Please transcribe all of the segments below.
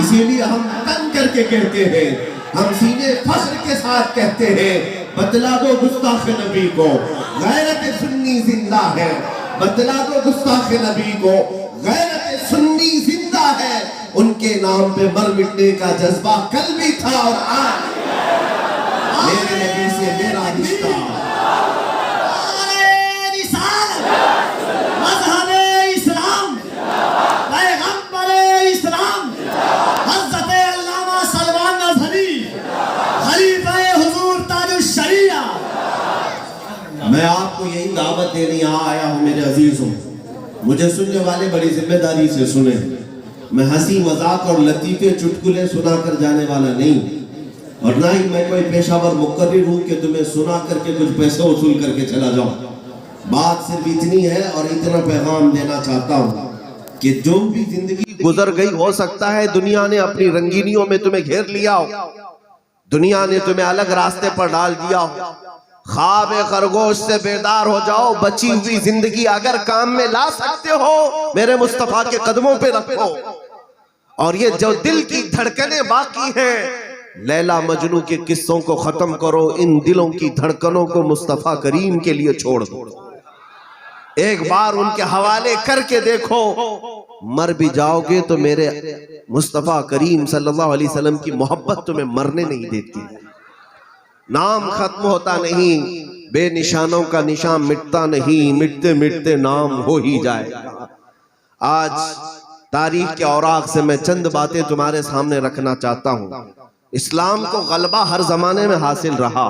इसीलिए हम तन करके कहते हैं, हम सीने फख्र के साथ कहते हैं, बतला दो गुस्ताख नबी को गैरत सुन्नी जिंदा है। बतला दो गुस्ताख नबी को गैरत सुन्नी जिंदा है। उनके नाम पे मर मिटने का जज्बा कल भी था और आज मेरे नबी से मेरा रिश्ता। मैं आपको यही दावत देने यहाँ आया हूँ मेरे अजीजों। मुझे सुनने वाले बड़ी जिम्मेदारी से सुने। मैं हंसी मजाक और लतीफे चुटकुले सुना कर जाने वाला नहीं, और ना ही मैं कोई पेशावर मुकर्रिर हूँ कि तुम्हें सुना करके कुछ पैसे वसूल करके चला जाऊँ। बात सिर्फ इतनी है और इतना पैगाम देना चाहता हूँ कि जो भी जिंदगी गुजर गई, हो सकता है दुनिया ने अपनी रंगीनियों में तुम्हें घेर लिया हो, दुनिया ने तुम्हें अलग रास्ते पर डाल दिया हो। ख्वाब खरगोश से बेदार हो जाओ। बची हुई जिंदगी अगर काम में ला सकते हो, मेरे मुस्तफा के कदमों पे रखो। और ये जो दिल की धड़कनें बाकी हैं, लैला मजनू के किस्सों को खत्म करो। इन दिलों की धड़कनों को मुस्तफा करीम के लिए छोड़ दो। एक बार उनके हवाले करके देखो। मर भी जाओगे तो मेरे मुस्तफा करीम सल्लल्लाहु अलैहि वसल्लम की मोहब्बत तुम्हें मरने नहीं देती। नाम खत्म होता नहीं, बेनिशानों का निशान मिटता नहीं, मिटते मिटते नाम हो ही जाएगा। आज तारीख के औराक से मैं चंद बातें तुम्हारे सामने रखना चाहता हूं। इस्लाम को गलबा हर जमाने में हासिल रहा।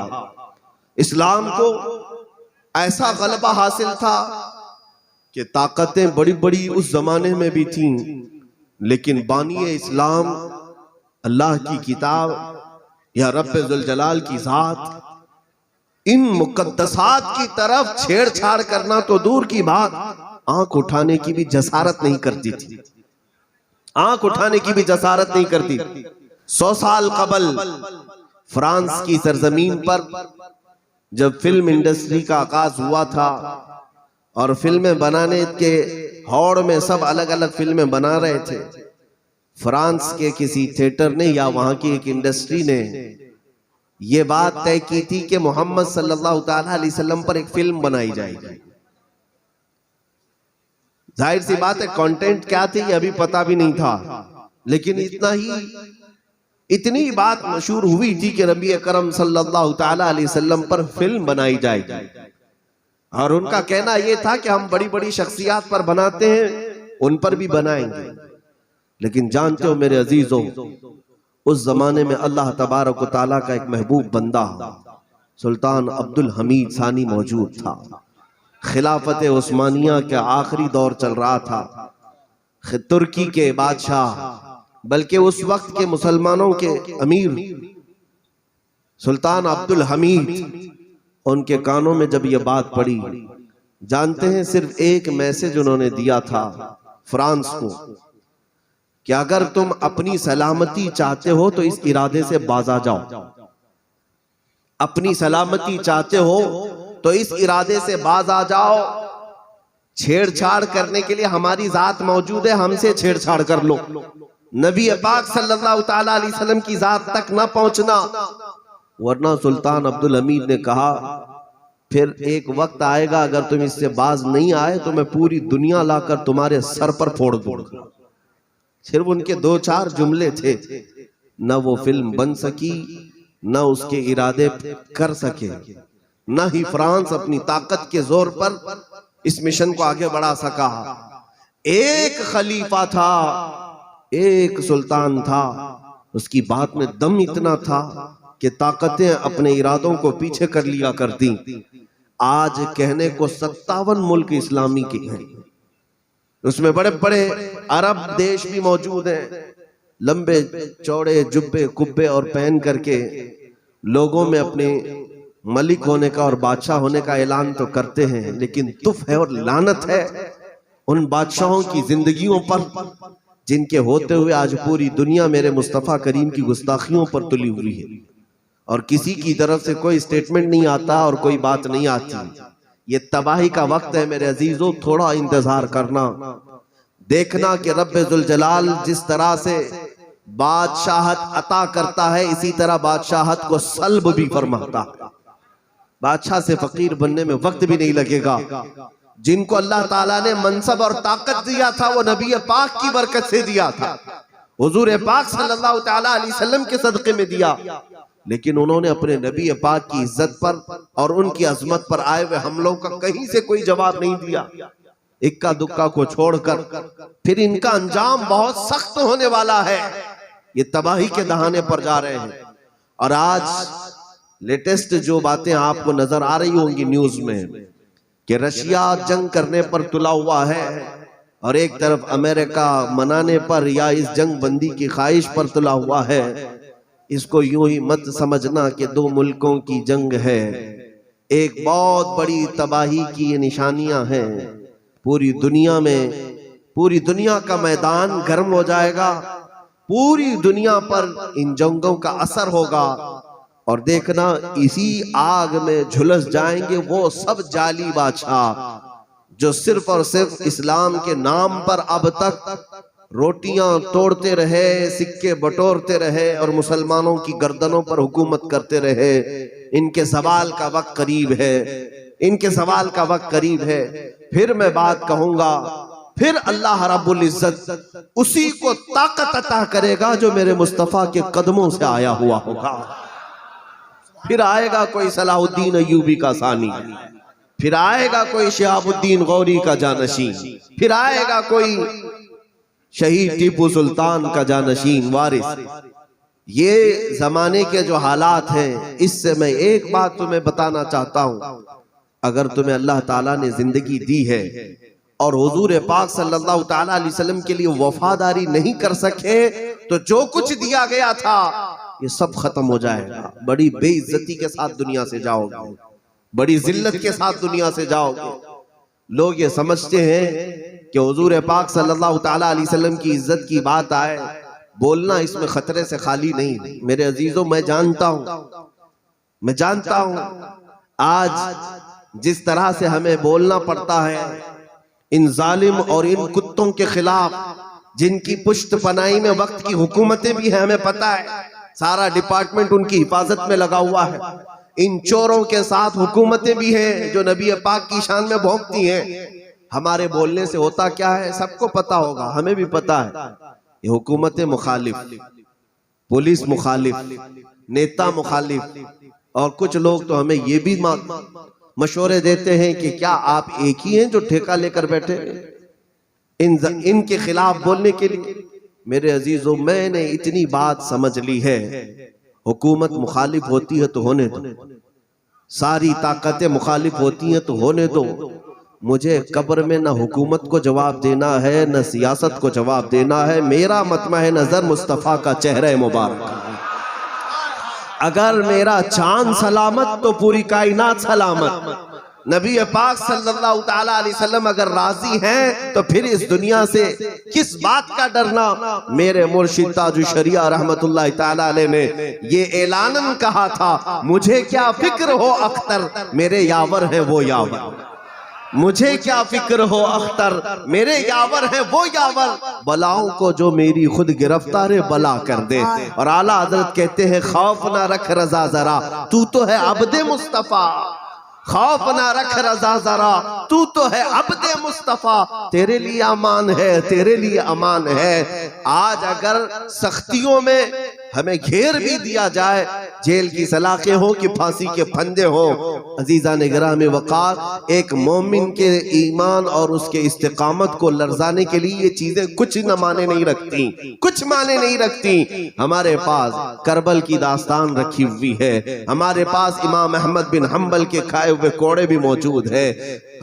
इस्लाम को ऐसा गलबा हासिल था कि ताकतें बड़ी बड़ी उस जमाने में भी थीं, लेकिन बानी इस्लाम अल्लाह की किताब या रब्बे जुल जलाल की जात, इन मुकद्दसात की तरफ छेड़छाड़ करना तो दूर की बात, आंख उठाने की भी जसारत नहीं करती थी। आंख उठाने की भी जसारत नहीं करती। 100 साल कबल फ्रांस की सरजमीन पर जब फिल्म इंडस्ट्री का आगाज हुआ था और फिल्में बनाने के हौड़ में सब अलग अलग फिल्में बना रहे थे, फ्रांस के किसी थिएटर ने या वहां की एक इंडस्ट्री ने यह बात तय की थी कि मोहम्मद सल्लल्लाहु अलैहि वसल्लम पर एक फिल्म बनाई जाएगी। जाहिर सी बात है कंटेंट क्या थी ये अभी पता भी नहीं था, लेकिन इतनी बात मशहूर हुई थी कि नबी अकरम सल्लल्लाहु अलैहि वसल्लम पर फिल्म बनाई जाएगी। और उनका कहना यह था कि हम बड़ी बड़ी शख्सियत पर बनाते हैं, उन पर भी बनाएंगे। लेकिन जानते हो मेरे अजीजों, उस जमाने में अल्लाह तबारक व तआला का एक महबूब बंदा सुल्तान अब्दुल हमीद सानी मौजूद था। खिलाफत उस्मानिया के आखिरी दौर चल रहा था। तुर्की के बादशाह, बल्कि उस वक्त के मुसलमानों के अमीर सुल्तान अब्दुल हमीद, उनके कानों में जब यह बात पड़ी, जानते हैं सिर्फ एक मैसेज उन्होंने दिया था फ्रांस को कि अगर तुम अपनी सलामती चाहते हो तो इस इरादे से बाज आ जाओ। अपनी सलामती चाहते हो तो इस इरादे से बाज आ जाओ। छेड़छाड़ करने के लिए हमारी जात मौजूद है, हमसे छेड़छाड़ कर लो। नबी पाक सल्लल्लाहु अलैहि वसल्लम की जात तक ना पहुंचना, वरना सुल्तान अब्दुल हमीद ने कहा फिर एक वक्त आएगा अगर तुम इससे बाज नहीं आए तो मैं पूरी दुनिया लाकर तुम्हारे सर पर फोड़ दूंगा। सिर्फ उनके 2-4 जुमले थे, न वो फिल्म बन सकी, न उसके इरादे कर सके, न ही फ्रांस अपनी ताकत के जोर पर इस मिशन को आगे बढ़ा सका। एक खलीफा था, एक सुल्तान था, उसकी बात में दम इतना था कि ताकतें अपने इरादों को पीछे कर लिया करती। आज कहने को 57 मुल्क इस्लामी के हैं, उसमें बड़े बड़े अरब देश भी मौजूद हैं। लंबे चौड़े जुब्बे कुब्बे और पहन करके लोगों में अपने मलिक होने का और बादशाह होने का ऐलान तो करते हैं, लेकिन तुफ है और लानत है उन बादशाहों की जिंदगियों पर जिनके होते हुए आज पूरी दुनिया मेरे मुस्तफा करीम की गुस्ताखियों पर तुली हुई है, और किसी की तरफ से कोई स्टेटमेंट नहीं आता और कोई बात नहीं आती। ये तबाही का वक्त है मेरे अजीजों, थोड़ा इंतजार करना, देखना कि रब्बे जुल जलाल जिस तरह से बादशाहत अता करता है, इसी तरह बादशाहत को सल्ब भी फरमाता है। बादशाह से फकीर बनने में वक्त भी नहीं लगेगा। जिनको अल्लाह ताला ने मनसब और ताकत दिया था वो नबी पाक की बरकत से दिया था, हुजूर पाक सल्लल्लाहु ताला अलैहि वसल्लम के सदक़े में दिया। लेकिन उन्होंने अपने नबी पाक की इज्जत पर और उनकी अजमत पर आए हुए हमलों का कहीं से कोई जवाब नहीं दिया। इक्का दुक्का को छोड़कर फिर इनका अंजाम बहुत सख्त होने वाला है। ये तबाही के दहाने पर जा रहे हैं। और आज लेटेस्ट जो बातें आपको नजर आ रही होंगी न्यूज में कि रशिया जंग करने पर तुला हुआ है और एक तरफ अमेरिका मनाने पर या इस जंग बंदी की ख्वाहिश पर तुला हुआ है। इसको यूं ही मत समझना कि दो मुल्कों की जंग है, एक बहुत बड़ी तबाही की ये निशानियां हैं। पूरी दुनिया में, पूरी दुनिया का मैदान गर्म हो जाएगा, पूरी दुनिया पर इन जंगों का असर होगा। और देखना इसी आग में झुलस जाएंगे वो सब जाली बादशाह जो सिर्फ और सिर्फ इस्लाम के नाम पर अब तक रोटियां तोड़ते रहे, सिक्के बटोरते रहे और मुसलमानों की गर्दनों पर हुकूमत करते रहे। इनके सवाल का वक्त करीब है, इनके सवाल का वक्त करीब है। फिर मैं बात कहूंगा, फिर अल्लाह रब्बुल इज्जत उसी को ताकत अता करेगा जो मेरे मुस्तफा के कदमों से आया हुआ होगा। फिर आएगा कोई सलाहुद्दीन अय्यूबी का सानी, फिर आएगा कोई शिहाबुद्दीन गौरी का जानशीन, फिर आएगा कोई शहीद टीपू सुल्तान का जानशीन वारिस। ये जमाने के जो हालात हैं, इससे मैं एक बात तुम्हें बताना चाहता हूं। अगर तुम्हें अल्लाह ताला ने जिंदगी दी है और हुजूर पाक सल्लल्लाहु ताला अलैहि वसल्लम के लिए वफादारी नहीं कर सके तो जो कुछ दिया गया था ये सब खत्म हो जाएगा। बड़ी बेइज्जती के साथ दुनिया से जाओगे, बड़ी जिल्लत के साथ दुनिया से जाओगे। लोग ये समझते हैं कि हुजूर पाक सल्लल्लाहु ताला अलैहि वसल्लम की इज्जत की बात आए, बोलना इसमें खतरे से खाली नहीं। मेरे अजीजों, मैं जानता हूं आज जिस तरह से हमें बोलना पड़ता है इन जालिम और इन कुत्तों के खिलाफ, जिनकी पुश्त पनाही में वक्त की हुकूमतें भी हैं, हमें पता है सारा डिपार्टमेंट उनकी हिफाजत में लगा हुआ है। इन चोरों के साथ हुकूमतें भी हैं जो नबी पाक की शान में भौंकती हैं। हमारे बोलने से होता क्या है सबको पता होगा, हमें भी पता है। ये हुकूमतें मुखालिफ, पुलिस मुखालिफ, नेता मुखालिफ, और कुछ लोग तो हमें ये भी मशवरे देते हैं कि क्या आप एक ही हैं जो ठेका लेकर बैठे इनके खिलाफ बोलने के लिए। मेरे अजीजों, मैंने इतनी बात समझ ली है, हुकूमत मुखालिफ होती है तो होने दो, सारी ताकतें मुखालिफ होती हैं तो होने दो। मुझे कब्र में न हुकूमत को जवाब देना है न सियासत को जवाब देना है। मेरा मतमह नजर मुस्तफ़ा का चेहरा मुबारक। अगर मेरा चांद सलामत तो पूरी कायनात सलामत। नबी पाक सल्लल्लाहु ताला अलैहि वसल्लम अगर राजी हैं तो फिर इस दुनिया से किस बात का डरना। मेरे मुर्शिद ताजुश शरिया रहमतुल्लाह ताला अलैह ने ये ऐलानन कहा था, मुझे क्या फिक्र हो अख्तर, मेरे यावर है वो यावर। मुझे क्या फिक्र हो अख्तर, मेरे यावर है वो यावर। बलाओं को जो मेरी खुद गिरफ्तार बला कर दे। और आला हजरत कहते हैं, खौफ ना रख रजा जरा, तू तो है अब्दे मुस्तफा। खौफ ना रख रजा जरा, तू तो है अब्दे मुस्तफा। तेरे लिए अमान है, तेरे लिए अमान है। आज अगर सख्तियों में हमें घेर भी दिया जाए, जेल की सलाखें हो कि फांसी के फंदे हो, अजीजा ने गिराम वक़ार, एक मोमिन के ईमान और उसके इस्तिकामत को लर्जाने के लिए ये चीजें कुछ न माने नहीं रखती, कुछ माने नहीं रखती। हमारे पास करबल की दास्तान रखी हुई है, हमारे पास इमाम अहमद बिन हम्बल के खाए हुए कोड़े भी मौजूद है,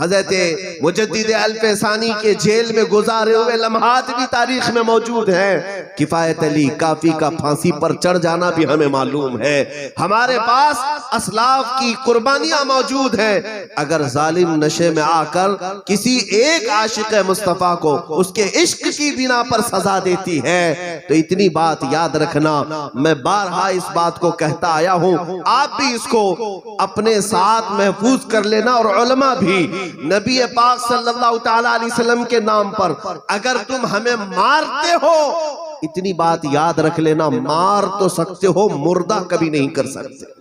हजरत मुजद्दिद अल-फैसानी के जेल में गुजारे हुए लम्हात भी तारीख में मौजूद हैं। किफायत अली काफी का फांसी पर चढ़ जाना भी हमें मालूम है। हमारे पास असलाफ की कुर्बानियां मौजूद हैं। अगर जालिम नशे में आकर किसी एक आशिक मुस्तफा को उसके इश्क की बिना पर सजा देती है तो इतनी बात याद रखना, मैं बारहा इस बात को कहता आया हूं, आप भी इसको अपने साथ महफूज कर लेना। और उलमा भी, नबी पाक सल्लल्लाहु ताला अलैहि वसल्लम के नाम पर अगर तुम हमें मारते हो इतनी बात याद रख लेना, मार तो सकते हो, मुर्दा कभी नहीं कर सकते।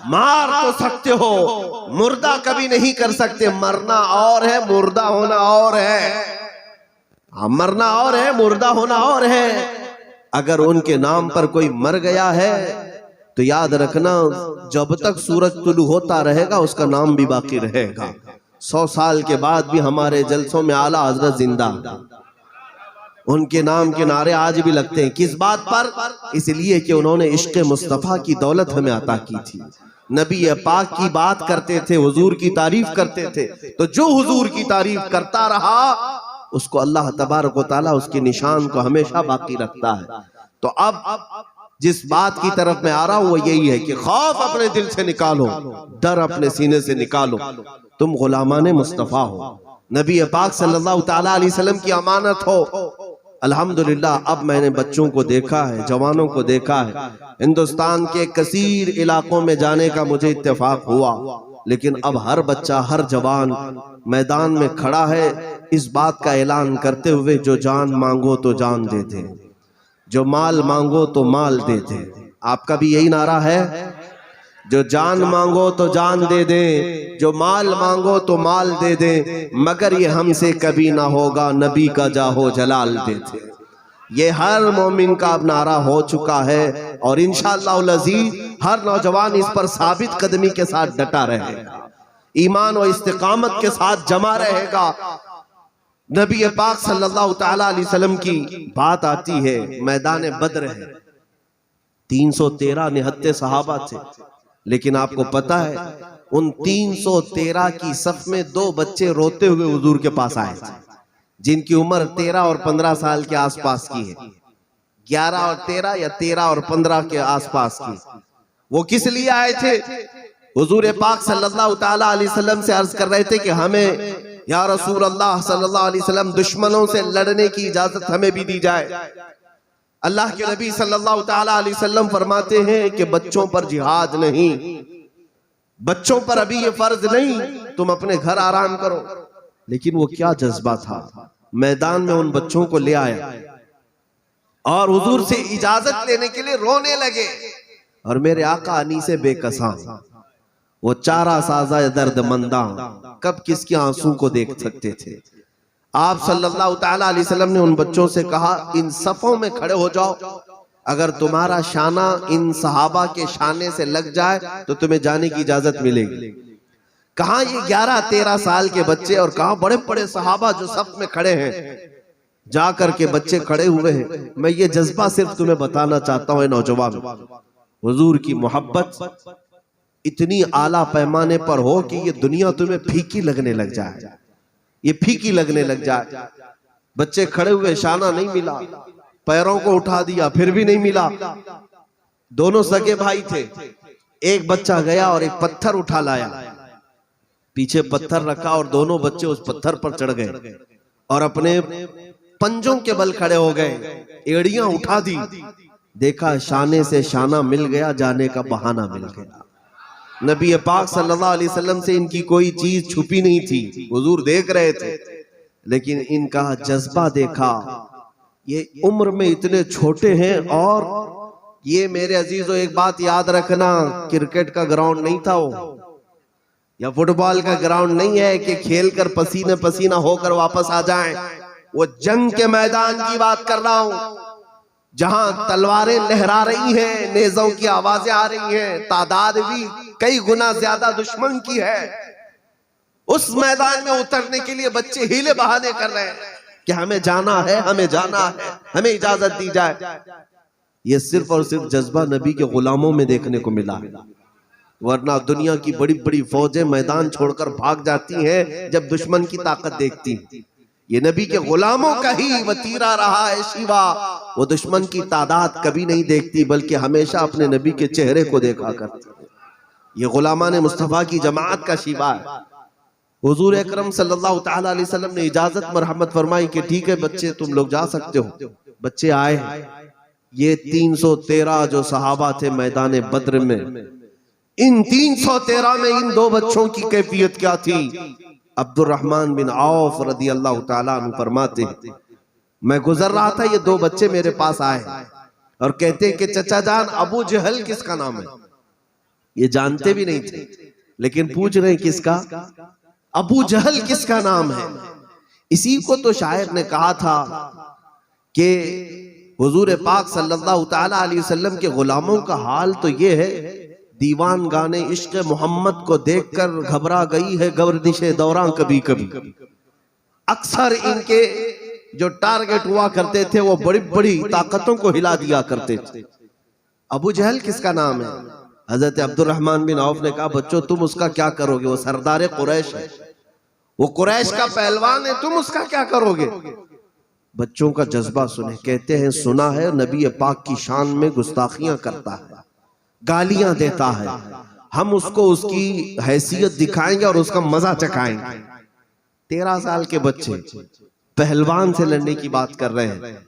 मार तो सकते हो, मुर्दा कभी नहीं कर सकते। मरना और है, मुर्दा होना और है। मरना और है, मुर्दा होना और है। अगर उनके नाम पर कोई मर गया है तो याद रखना, जब तक सूरज तुलू होता रहेगा उसका नाम भी बाकी रहेगा। 100 साल के बाद भी हमारे जलसों में आला हजरत जिंदा, उनके नाम के नारे आज भी लगते हैं। किस बात पर? इसलिए कि उन्होंने इश्क़ मुस्तफ़ा की दौलत हमें अता की थी। नबी पाक की बात करते थे, हुजूर की तारीफ करते थे, तो जो हुजूर की तारीफ करता रहा उसको अल्लाह तबारक व तआला उसके निशान को हमेशा बाकी रखता है। तो अब जिस बात की तरफ मैं आ रहा हूं वो यही है कि खौफ अपने दिल से निकालो, डर अपने सीने से निकालो। तुम गुलामाने मुस्तफ़ा हो, नबी पाक सल्लल्लाहु तआला अलैहि वसल्लम की अमानत हो। अल्हम्दुलिल्लाह अब मैंने बच्चों को देखा है, जवानों को देखा है। हिंदुस्तान के कसीर इलाकों में जाने का मुझे इत्तेफाक हुआ, लेकिन अब हर बच्चा, हर जवान मैदान में खड़ा है इस बात का ऐलान करते हुए, जो जान मांगो तो जान दे दे, जो माल मांगो तो माल दे दे। आपका भी यही नारा है, जो जान मांगो तो जान दे दे, जो माल मांगो तो माल दे दे, मगर ये हमसे कभी ना होगा, नबी का जाहो जलाल दे दे। ये हर मोमिन का अब नारा हो चुका है और इंशाअल्लाह अज़ीज़ हर नौजवान इस पर साबित कदमी के साथ डटा रहेगा, ईमान और इस्तिकामत के साथ जमा रहेगा। नबी पाक सल्लल्लाहु तआला अलैहि वसल्लम की बात आती है, मैदान बद्र है, 313 निहत्ते सहाबा थे, लेकिन आपको पता है उन 313 की सफ में 2 बच्चे रोते हुए हुजूर के पास आए थे, जिनकी उम्र 13 और 15 साल के आसपास की है, 11 और 13 या 13 और 15 के आसपास की। वो किस लिए आए थे? हुजूर पाक सल्लल्लाहु तआला अलैहि वसल्लम से अर्ज कर रहे थे कि हमें या रसूल अल्लाह सल्लल्लाहु अलैहि वसल्लम दुश्मनों से लड़ने की इजाजत हमें भी दी जाए। अल्लाह के नबी सल्लल्लाहु तआला अलैहि वसल्लम फरमाते हैं कि बच्चों पर जिहाद नहीं, बच्चों पर अभी ये फर्ज नहीं, तुम अपने घर आराम करो। लेकिन वो क्या जज्बा था, मैदान में उन बच्चों को ले आया और हुजूर से इजाजत लेने के लिए रोने लगे। और मेरे आका अनीसे बेकसा, वो चारा साजा दर्दमंदा, कब किसके आंसू को देख सकते थे। आप सल्लल्लाहु तआला अलैहि वसल्लम ने उन बच्चों से कहा, इन सफों में खड़े हो जाओ, अगर तुम्हारा शाना इन सहाबा के शाने से लग जाए तो तुम्हें जाने की इजाजत मिलेगी। कहां ये 11-13 साल के बच्चे और कहां बड़े बड़े सहाबा जो सफ में खड़े हैं, जाकर के बच्चे खड़े हुए हैं। मैं ये जज्बा सिर्फ तुम्हें बताना चाहता हूं नौजवान, हुजूर की मोहब्बत इतनी आला पैमाने पर हो कि ये दुनिया तुम्हें फीकी लगने लग जाए, ये फीकी लगने लग जाए। बच्चे खड़े हुए, शाना नहीं मिला, पैरों को उठा दिया फिर भी नहीं मिला। दोनों सगे भाई थे, एक बच्चा गया और एक पत्थर उठा लाया, पीछे पत्थर रखा और दोनों बच्चे उस पत्थर पर चढ़ गए और अपने पंजों के बल खड़े हो गए, एड़ियां उठा दी। देखा शाने से शाना मिल गया, जाने का बहाना मिल गया। नबी पाक सल्लल्लाहु अलैहि वसल्लम से इनकी कोई चीज छुपी नहीं थी, हुजूर देख रहे थे, लेकिन इनका जज्बा देखा। ये उम्र में इतने छोटे हैं और ये मेरे अजीजों एक बात याद रखना, क्रिकेट का ग्राउंड नहीं था वो, या फुटबॉल का ग्राउंड नहीं है कि खेलकर पसीने पसीना होकर वापस आ जाएं। वो जंग के मैदान की बात कर रहा हूं, जहां तलवारें लहरा रही हैं, नेज़ों की आवाजें आ रही हैं, तादाद भी कई गुना ज्यादा दुश्मन की है। उस मैदान में उतरने के लिए बच्चे हीले बहाने कर रहे हैं कि हमें जाना है, हमें जाना है, हमें इजाजत दी जाए। ये सिर्फ और सिर्फ जज्बा नबी के गुलामों में देखने को मिला, वरना दुनिया की बड़ी बड़ी फौजें मैदान छोड़कर भाग जाती हैं जब दुश्मन की ताकत देखती। ये नबी के गुलामों का ही वतीरा रहा है शिवा, वो दुश्मन की तादाद कभी नहीं देखती बल्कि हमेशा अपने नबी के चेहरे को देखा करती। ये गुलामान मुस्तफ़ा की जमात का शिवा है। हुजूर अकरम सल्लल्लाहु तआला अलैहि वसल्लम ने इजाजत मरहमत फरमाई कि ठीक है बच्चे तुम लोग जा सकते हो। बच्चे आए, ये 313 जो सहाबा थे मैदान बद्र में, इन 313 में इन 2 बच्चों की कैफियत क्या थी? अब्दुर्रहमान बिन औफ रदी अल्लाह ताला अन्हु फरमाते, मैं गुजर रहा था, ये दो बच्चे मेरे पास आए और कहते कि चचा जान, अबू जहल किसका नाम है? ये जानते भी नहीं थे, लेकिन पूछ रहे किसका? अबू जहल किसका नाम है? इसी को तो शायर ने कहा था कि हुजूर पाक सल्लल्लाहु ताला अलैहि वसल्लम के गुलामों का हाल तो ये है, दीवान गाने इश्क मोहम्मद को देखकर घबरा गई है गर्दिशे दौरां कभी कभी। अक्सर इनके जो टारगेट हुआ करते थे वो बड़ी बड़ी ताकतों को हिला दिया करते थे। अबू जहल किसका नाम है? हजरत अब्दुर्रहमान बिन औफ ने कहा, बच्चों तुम उसका क्या करोगे? वो सरदार कुरैश है, वो कुरैश का पहलवान है, तुम उसका क्या करोगे? बच्चों का जज्बा सुने। कहते हैं सुना है नबी पाक की शान में गुस्ताखियां करता है, गालियां देता है, हम उसको उसकी हैसियत दिखाएंगे और उसका मजा चखाएंगे। 13 साल के बच्चे पहलवान से लड़ने की बात कर रहे हैं।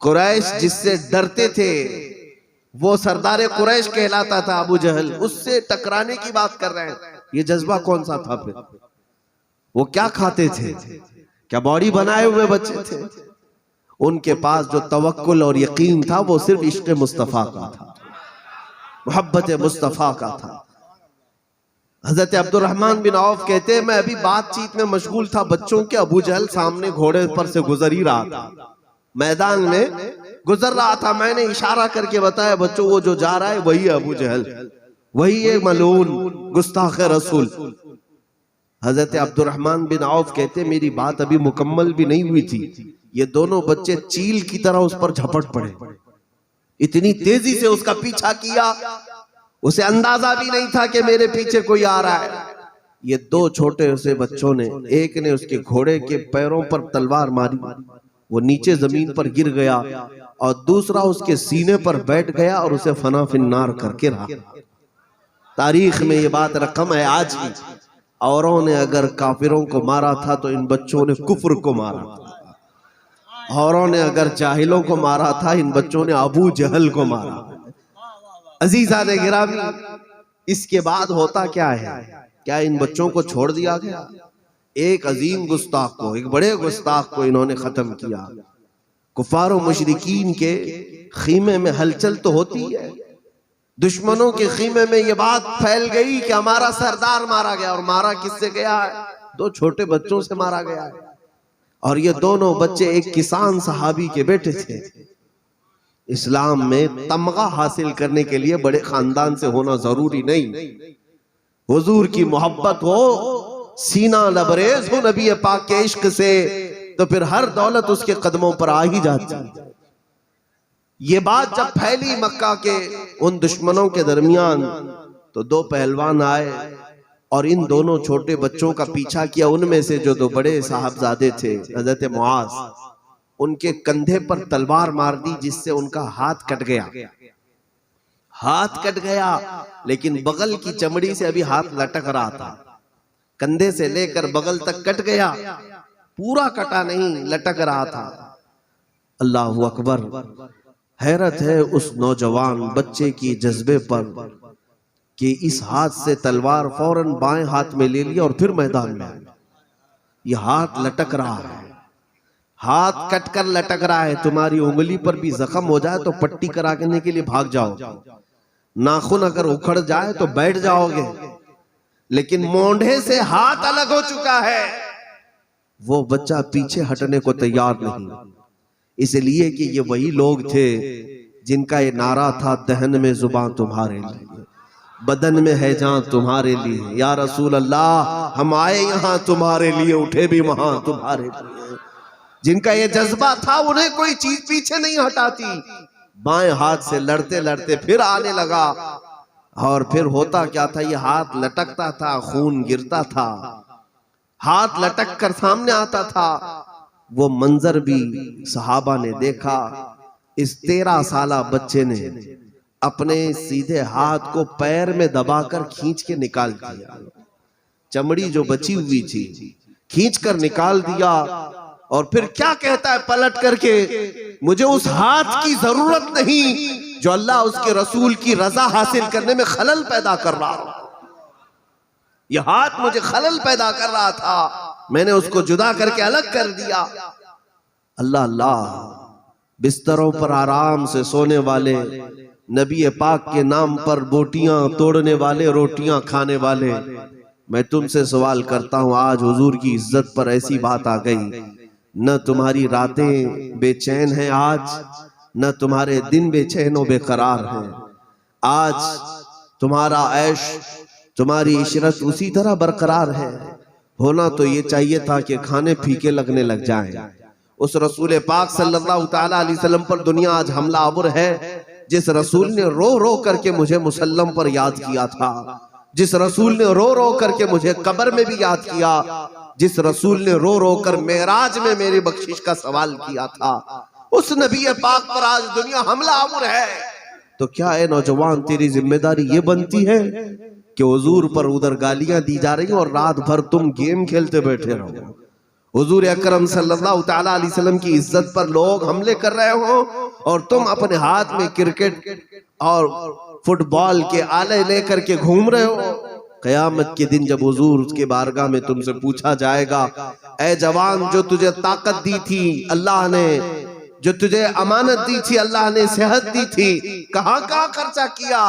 कुरैश जिससे डरते थे वो सरदार कुरैश कहलाता था अबू जहल, उससे टकराने की बात कर रहे हैं। ये जज्बा कौन सा था? फिर वो क्या खाते थे? क्या बॉडी बनाए हुए बच्चे थे? उनके पास जो तवक्कुल और यकीन था वो सिर्फ इश्क मुस्तफा का था, मोहब्बत मुस्तफा का था। हजरत अब्दुर्रहमान बिन औफ कहते हैं मैं अभी बातचीत में मशगूल था बच्चों के, अबू जहल सामने घोड़े पर से गुजर ही रहा था, मैदान में गुजर रहा था। मैंने इशारा करके बताया बच्चों वो जो जा रहा है वही है अबू जहल, वही है मलून गुस्ताख रसूल। हजरत अब्दुर्रहमान बिन औफ कहते मेरी बात अभी मुकम्मल भी नहीं हुई थी, ये दोनों बच्चे चील की तरह उस पर झपट पड़े, इतनी तेजी से उसका पीछा किया, उसे अंदाजा भी नहीं था कि मेरे पीछे कोई आ रहा है। ये दो छोटे से बच्चों ने, एक ने उसके घोड़े के पैरों पर तलवार मारी, वो नीचे जमीन पर गिर गया, और दूसरा उसके सीने पर बैठ गया और उसे फना फिन्नार करके रहा। तारीख में ये बात रकम है आज भी, औरों ने अगर काफिरों को मारा था तो इन बच्चों ने कुफ्र को मारा था, औरों ने अगर जाहिलों को मारा था इन बच्चों ने अबू जहल को मारा। अजीजा ने गिरामी, इसके बाद होता क्या है? क्या इन बच्चों को छोड़ दिया गया? एक अजीम गुस्ताख को, एक बड़े गुस्ताख को इन्होंने खत्म किया। कुफार और मुशरिकीन के खीमे में हलचल तो होती है, दुश्मनों के खीमे में ये बात फैल गई कि हमारा सरदार मारा गया। और मारा किससे गया है? दो छोटे बच्चों से मारा गया है। और ये दोनों बच्चे एक किसान सहाबी के बेटे थे। इस्लाम में तमगा हासिल करने के लिए बड़े खानदान से होना जरूरी नहीं, हुजूर की मोहब्बत हो, सीना लबरेज हो नबी पाक के इश्क से, तो फिर हर दौलत उसके कदमों पर आ ही जाती। ये बात जब फैली मक्का के उन दुश्मनों के दरमियान, तो दो पहलवान आए और इन दोनों छोटे बच्चों का पीछा किया। उनमें से जो दो बड़े साहबजादे थे हजरत मुआज, उनके कंधे पर तलवार मार दी जिससे उनका हाथ कट गया। हाथ कट गया लेकिन बगल की चमड़ी से अभी हाथ लटक रहा था, कंधे से लेकर बगल तक कट गया, पूरा कटा नहीं, लटक रहा था। अल्लाहु अकबर। हैरत है उस नौजवान बच्चे की जज्बे पर कि इस हाथ से तलवार फौरन बाएं हाथ में ले लिया और फिर मैदान में। यह हाथ लटक रहा है, हाथ कटकर लटक रहा है। तुम्हारी उंगली पर भी जख्म हो जाए तो पट्टी कराने के लिए भाग जाओ, नाखून अगर उखड़ जाए तो बैठ जाओगे, लेकिन मोंढे से हाथ अलग हो चुका है। वो बच्चा पीछे हटने को तैयार नहीं, इसलिए कि ये वही लोग थे जिनका ये नारा था, दहन में जुबान तुम्हारे लिए, बदन में है जान तुम्हारे लिए। या रसूल अल्लाह, हम आए यहाँ तुम्हारे लिए, उठे भी वहां तुम्हारे लिए। जिनका ये जज्बा था उन्हें कोई चीज पीछे नहीं हटाती। बाएं हाथ से लड़ते लड़ते फिर आने लगा, और फिर होता क्या था, ये हाथ लटकता था, खून गिरता था, हाथ लटक कर सामने आता था। वो मंजर भी सहाबा ने देखा। इस 13 साला बच्चे ने अपने सीधे हाथ को पैर में दबाकर खींच के निकाल दिया, चमड़ी जो बची हुई थी खींचकर निकाल दिया। और फिर क्या कहता है पलट करके, मुझे उस हाथ की जरूरत नहीं जो अल्लाह उसके रसूल की रजा हासिल करने में खलल पैदा कर रहा हो। यह हाथ मुझे खलल पैदा कर रहा था, मैंने उसको जुदा करके अलग कर दिया। अल्लाह अल्लाह, बिस्तरों पर आराम से सोने वाले, नबी पाक के नाम पर बोटियां तोड़ने वाले, रोटियां खाने वाले, मैं तुमसे सवाल करता हूं, आज हुजूर की इज्जत पर ऐसी बात आ गई, न तुम्हारी रातें बेचैन हैं आज, न तुम्हारे दिन बेचैन व बेकरार हैं। आज तुम्हारा ऐश, तुम्हारी इशरत उसी तरह बरकरार है। होना तो ये चाहिए था कि खाने फीके लगने लग जाएं। उस रसूल पाक सल्लल्लाहु ताला अलैहि वसल्लम पर दुनिया आज हमला आवर है, जिस रसूल ने रो रो करके मुझे मुसल्लम पर याद किया था, जिस रसूल ने रो रो करके मुझे कब्र में भी याद किया, जिस रसूल ने रो रो कर मेराज में मेरी बख्शिश का सवाल किया था, उस नबी पाक पर आज दुनिया हमला आवर है। तो क्या है नौजवान, तेरी जिम्मेदारी ये बनती है कि हुजूर पर उधर गालियां दी जा रही और रात भर तुम गेम खेलते बैठे रहो। हुजूर अकरम सल्लल्लाहु ताला अलैहि वसल्लम की इज्जत पर लोग हमले कर रहे हो और तुम अपने हाथ में क्रिकेट और फुटबॉल के आले लेकर के घूम रहे हो। कयामत के दिन जब हुजूर उसके बारगाह में तुमसे पूछा जाएगा, ऐ जवान, जो तुझे ताकत दी थी अल्लाह ने, जो तुझे अमानत दी थी अल्लाह ने, सेहत दी थी, कहां कहां खर्चा किया?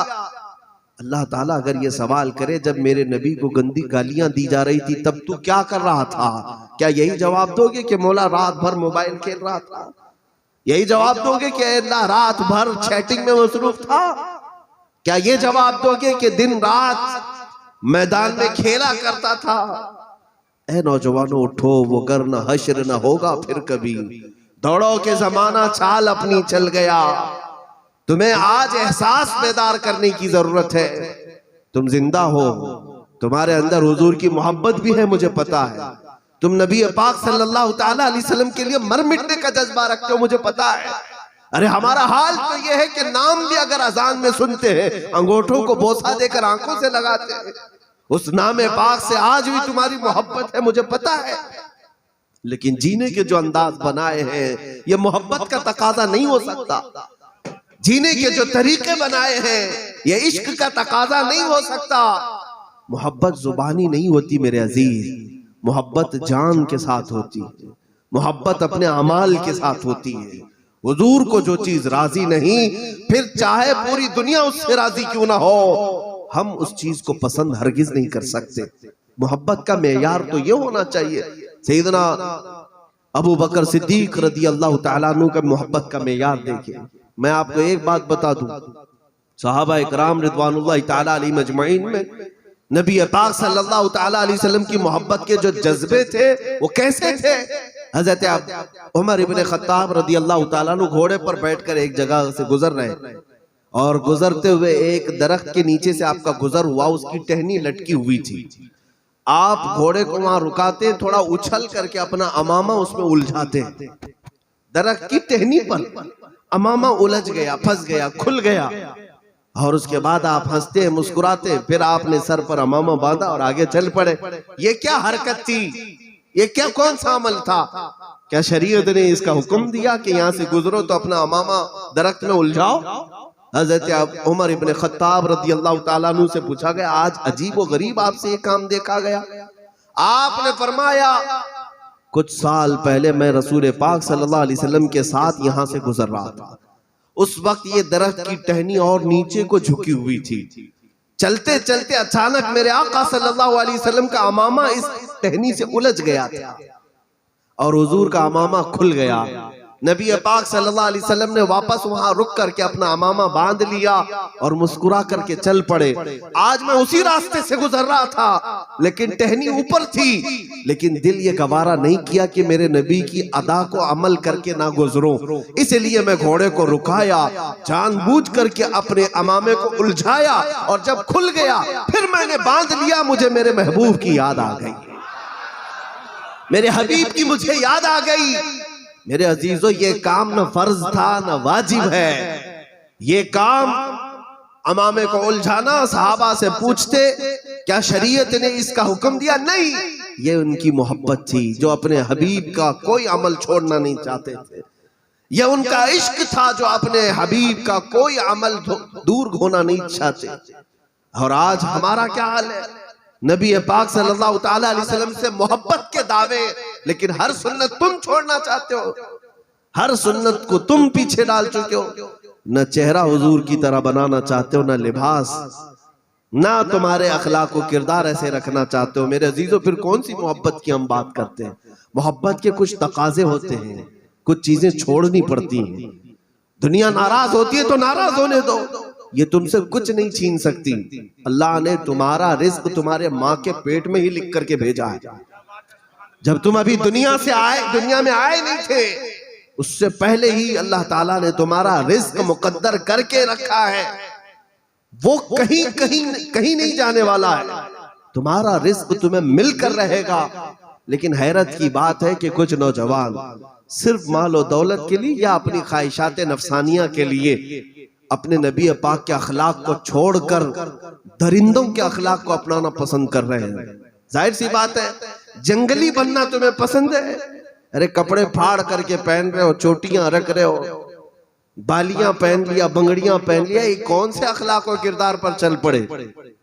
अल्लाह ताला अगर ये सवाल करे, जब मेरे नबी को गंदी गालियां दी जा रही थी तब तू क्या कर रहा था? क्या यही जवाब दोगे कि मौला रात भर मोबाइल खेल रहा था? यही जवाब दोगे कि अल्लाह रात भर चैटिंग में मसरूफ था? क्या ये जवाब दोगे कि दिन रात मैदान में खेला करता था? ऐ नौजवानों, उठो, वो गर न हश्र न होगा फिर कभी, दौड़ो के जमाना चाल अपनी चल गया। तुम्हें आज एहसास बेदार करने की जरूरत है। तुम जिंदा हो, तुम्हारे अंदर हुजूर की मोहब्बत भी है, मुझे पता है। तुम नबी पाक सल्लल्लाहु ताला अलैहि वसल्लम के लिए मर मिटने का जज्बा रखते हो, मुझे पता है। अरे हमारा हाल तो यह है कि नाम भी अगर अजान में सुनते हैं, अंगूठों को बोसा देकर आंखों से लगाते हैं। उस नाम पाक से आज भी तुम्हारी मोहब्बत है, मुझे पता है। लेकिन जीने के जो अंदाज बनाए हैं, ये मोहब्बत का तकाजा नहीं हो सकता। जीने के जो तरीके बनाए हैं, ये इश्क का तकाजा नहीं हो सकता। मोहब्बत जुबानी नहीं होती मेरे अजीज, मोहब्बत जान के साथ होती है, मोहब्बत अपने अमाल के साथ होती है। हुजूर को जो चीज राजी नहीं, फिर चाहे पूरी दुनिया उससे राजी क्यों ना हो, हम उस चीज को पसंद हरगिज नहीं कर सकते। मोहब्बत का मेयार तो ये होना चाहिए। सैयदना अबू बकर सिद्दीक रदी अल्लाह ताला अन्हु का मोहब्बत का मेयार देखिए। मैं आपको एक बात बता दूं, सहाबा इकराम रिदवानुल्लाह ताला अलैहिम अजमईन में नबी पाक सल्लल्लाहु ताला अलैहि वसल्लम की मोहब्बत के जो जज्बे थे वो कैसे थे। हजरत उमर इब्ने खत्ताब रदी अल्लाह ताला अन्हु घोड़े पर बैठकर एक जगह से गुजर रहे और गुजरते हुए एक दरख्त के नीचे से आपका गुजर हुआ, उसकी टहनी लटकी हुई थी। आप घोड़े को वहां रुकाते, थोड़ा उछल करके अपना अमामा उसमें उलझाते, दरख्त की टहनी पर अमामा उलझ गया, फंस गया, खुल गया, और उसके बाद आप हंसते मुस्कुराते, फिर आपने सर पर अमामा बांधा और आगे चल पड़े। ये क्या हरकत थी? ये क्या कौन सा अमल था? क्या शरीयत ने इसका हुक्म दिया कि यहाँ से गुजरो तो अपना अमामा दरख्त में उलझाओ? हजरत उमर इब्ने खत्ताब रदी अल्लाह ताला अन्हु से पूछा गया, आज अजीब व गरीब आपसे ये काम देखा गया। आपने फरमाया, कुछ साल पहले मैं रसूल पाक सल्लल्लाहु अलैहि वसल्लम के साथ यहाँ से गुजर रहा था। उस वक्त ये दरख्त की टहनी और नीचे को झुकी हुई थी। चलते चलते अचानक मेरे आका सल्लल्लाहु अलैहि वसल्लम का अमामा इस टहनी से उलझ गया था और हुजूर का अमामा खुल गया। नबी पाक सल्लल्लाहु अलैहि वसल्लम ने वापस वहां रुक करके अपना अमामा बांध लिया और मुस्कुरा करके चल पड़े। आज मैं उसी रास्ते से गुजर रहा था, लेकिन टहनी ऊपर थी, लेकिन दिल ये गवारा नहीं किया कि मेरे नबी की अदा को अमल करके ना गुजरूं, इसलिए मैं घोड़े को रुकाया, जानबूझ करके अपने अमामे को उलझाया, और जब खुल गया फिर मैंने बांध लिया। मुझे मेरे महबूब की याद आ गई, मेरे हबीब की मुझे याद आ गई। मेरे अजीजों, ये काम न फर्ज था न वाजिब है। ये काम अमामे को उलझाना, सहाबा से पूछते क्या शरीयत ने इसका हुक्म दिया? नहीं, ये उनकी मोहब्बत थी जो अपने हबीब का कोई अमल छोड़ना नहीं चाहते थे। यह उनका इश्क था जो अपने हबीब का कोई अमल दूर होना नहीं चाहते। और आज हमारा क्या हाल है? नबी पाक सल्लल्लाहु ताला अलैहि वसल्लम से मोहब्बत के दावे, लेकिन हर सुन्नत तुम छोड़ना चाहते हो। हर सुन्नत को तुम पीछे डाल चुके हो। न चेहरा हुजूर की तरह बनाना चाहते हो, न लिबास, ना तुम्हारे अखलाक व किरदार ऐसे रखना चाहते हो। मेरे अजीजों, फिर कौन सी मोहब्बत की हम बात करते हैं? मोहब्बत के कुछ तकाजे होते हैं, कुछ चीजें छोड़नी पड़ती हैं। दुनिया नाराज होती है तो नाराज होने दो, ये तुमसे कुछ नहीं छीन सकती। अल्लाह ने तुम्हारा रिज्क तुम्हारे माँ के पेट में ही लिख करके भेजा है। जब तुम अभी दुनिया में आए नहीं थे, उससे पहले ही अल्लाह ताला ने तुम्हारा रिज्क मुकद्दर करके रखा है। वो कहीं नहीं जाने वाला है। तुम्हारा रिज्क तुम्हें मिलकर रहेगा। लेकिन हैरत की बात है कि कुछ नौजवान सिर्फ माल और दौलत के लिए या अपनी ख्वाहिशात नफसानिया के लिए अपने नबी पाक के अखलाक को छोड़कर दरिंदों के अखलाक को अपनाना पसंद कर रहे हैं। जाहिर सी बात है, जंगली बनना तुम्हें पसंद है। अरे कपड़े फाड़ करके पहन रहे हो, चोटियां रख रहे हो, बालियां पहन लिया, बंगड़ियां पहन लिया, ये कौन से अखलाक और किरदार पर चल पड़े?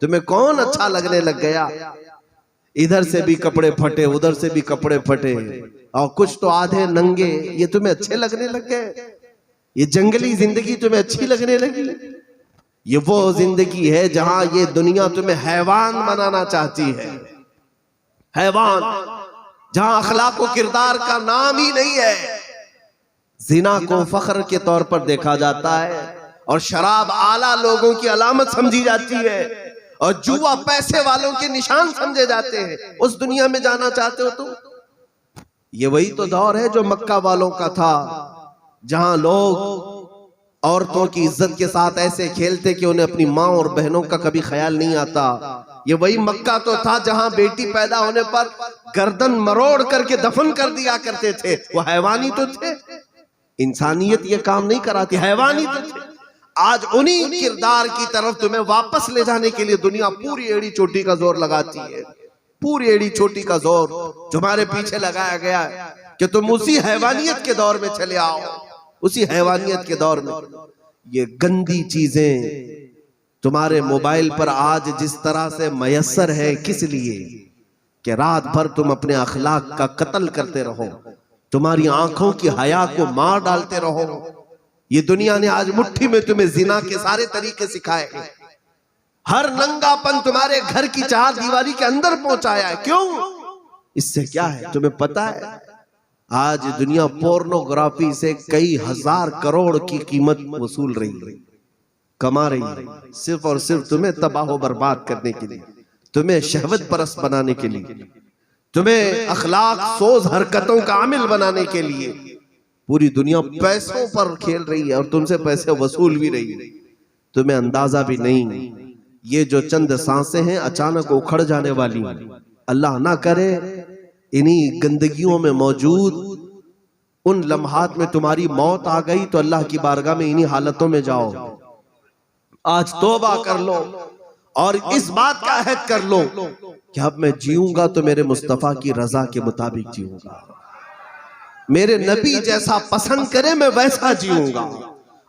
तुम्हें कौन अच्छा लगने लग गया? इधर से भी कपड़े फटे, उधर से भी कपड़े फटे, और कुछ तो आधे नंगे, ये तुम्हें अच्छे लगने लग गए? ये जंगली जिंदगी तुम्हें अच्छी लगने लगी? ये वो जिंदगी है जहां ये दुनिया तुम्हें हैवान बनाना चाहती है। हैवान, जहां अखलाक व किरदार का नाम ही नहीं है। जिना को फख्र के तौर पर देखा जाता है, और शराब आला लोगों की अलामत समझी जाती है, और जुआ पैसे वालों के निशान समझे जाते हैं। उस दुनिया में जाना चाहते हो तुम? ये वही तो दौर है जो मक्का वालों का था, जहां लोग औरतों की इज्जत के साथ ऐसे खेलते कि उन्हें अपनी माँ और बहनों का कभी ख्याल नहीं आता। ये वही मक्का तो था जहां बेटी पैदा होने पर गर्दन मरोड़ करके दफन कर दिया करते थे। वो हैवानी तो थे, इंसानियत ये काम नहीं कराती, हैवानी तो थे। आज उन्हीं किरदार की तरफ तुम्हें वापस ले जाने के लिए दुनिया पूरी एड़ी चोटी का जोर लगाती है। पूरी एड़ी चोटी का जोर तुम्हारे पीछे लगाया गया है कि तुम उसी हैवानियत के दौर में चले आओ, उसी हैवानियत के दौर में। ये गंदी चीजें तुम्हारे मोबाइल पर आज जिस तरह से मयस्सर है, किस लिए? कि रात भर तुम अपने अखलाक का कत्ल करते रहो, तुम्हारी आंखों की हया को मार डालते रहो। ये दुनिया ने आज मुट्ठी में तुम्हें जिना के सारे तरीके सिखाए, हर नंगापन तुम्हारे घर की चार दीवारी के अंदर पहुंचाया है। क्यों? इससे क्या है तुम्हें पता है? आज दुनिया पोर्नोग्राफी से कई हजार करोड़ की कीमत वसूल रही है, कमा रही है, सिर्फ और सिर्फ तुम्हें तबाह बर्बाद करने के लिए, तुम्हें शहवत परस्त बनाने के लिए, तुम्हें अखलाक सोज हरकतों का आमिल बनाने के लिए। पूरी दुनिया पैसों पर खेल रही है और तुमसे पैसे वसूल भी रही है, तुम्हें अंदाजा भी नहीं। ये जो चंद सांसें हैं अचानक उखड़ जाने वाली हैं। अल्लाह ना करे इन्हीं गंदगियों में मौजूद उन लम्हात में तुम्हारी मौत आ गई तो अल्लाह की बारगाह में इन्हीं हालतों में जाओ। आज तौबा कर लो और इस बात का अहद कर लो कि अब मैं जीऊंगा तो मेरे मुस्तफा की रजा के मुताबिक जीऊंगा, मेरे नबी जैसा पसंद करे मैं वैसा जीऊंगा।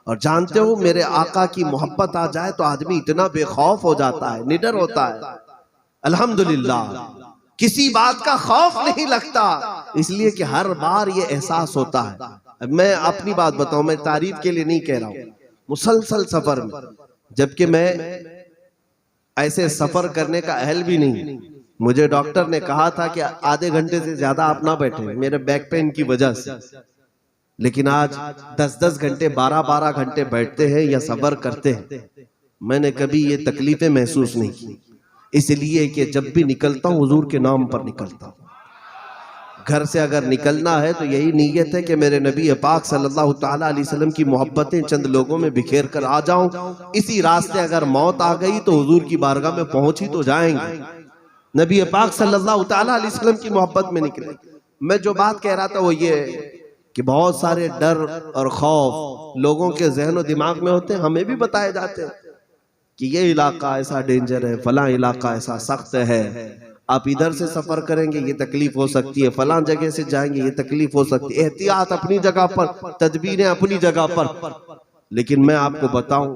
और जानते हो, मेरे आका की मोहब्बत आ जाए तो आदमी इतना बेखौफ हो जाता है, निडर होता है। अल्हम्दुलिल्लाह, किसी बात का खौफ नहीं लगता, इसलिए कि हर बार ये एहसास होता है। मैं अपनी बात बताऊं, मैं तारीफ के लिए नहीं कह रहा हूं, मुसलसल सफर में, जबकि मैं ऐसे सफर करने का अहल भी नहीं। मुझे डॉक्टर ने कहा था कि आधे घंटे से ज्यादा आप ना बैठे मेरे बैक पेन की वजह से, लेकिन आज 10-10 घंटे 12-12 घंटे बैठते हैं या सफर करते हैं। मैंने कभी ये तकलीफें महसूस नहीं की, इसलिए कि जब भी निकलता हूं हुजूर के नाम पर निकलता हूं। घर से अगर निकलना है तो यही नीयत है कि मेरे नबी पाक सल्लल्लाहु ताला अलैहि वसल्लम की मोहब्बतें चंद लोगों में बिखेर कर आ जाऊं। इसी रास्ते अगर मौत आ गई तो हुजूर की बारगाह में पहुंच ही तो जाएंगे। नबी पाक सल्लल्लाहु ताला अलैहि वसल्लम की मोहब्बत में निकले। मैं जो बात कह रहा था वो ये कि बहुत सारे डर और खौफ लोगों के जहन और दिमाग में होते हैं, हमें भी बताए जाते हैं कि ये इलाका ऐसा डेंजर है, फलां इलाका ऐसा सख्त है, आप इधर से सफर करेंगे ये तकलीफ हो सकती है, फलां जगह से जाएंगे ये तकलीफ हो सकती है। एहतियात अपनी जगह पर, तदबीरें अपनी जगह पर। लेकिन मैं आपको बताऊं,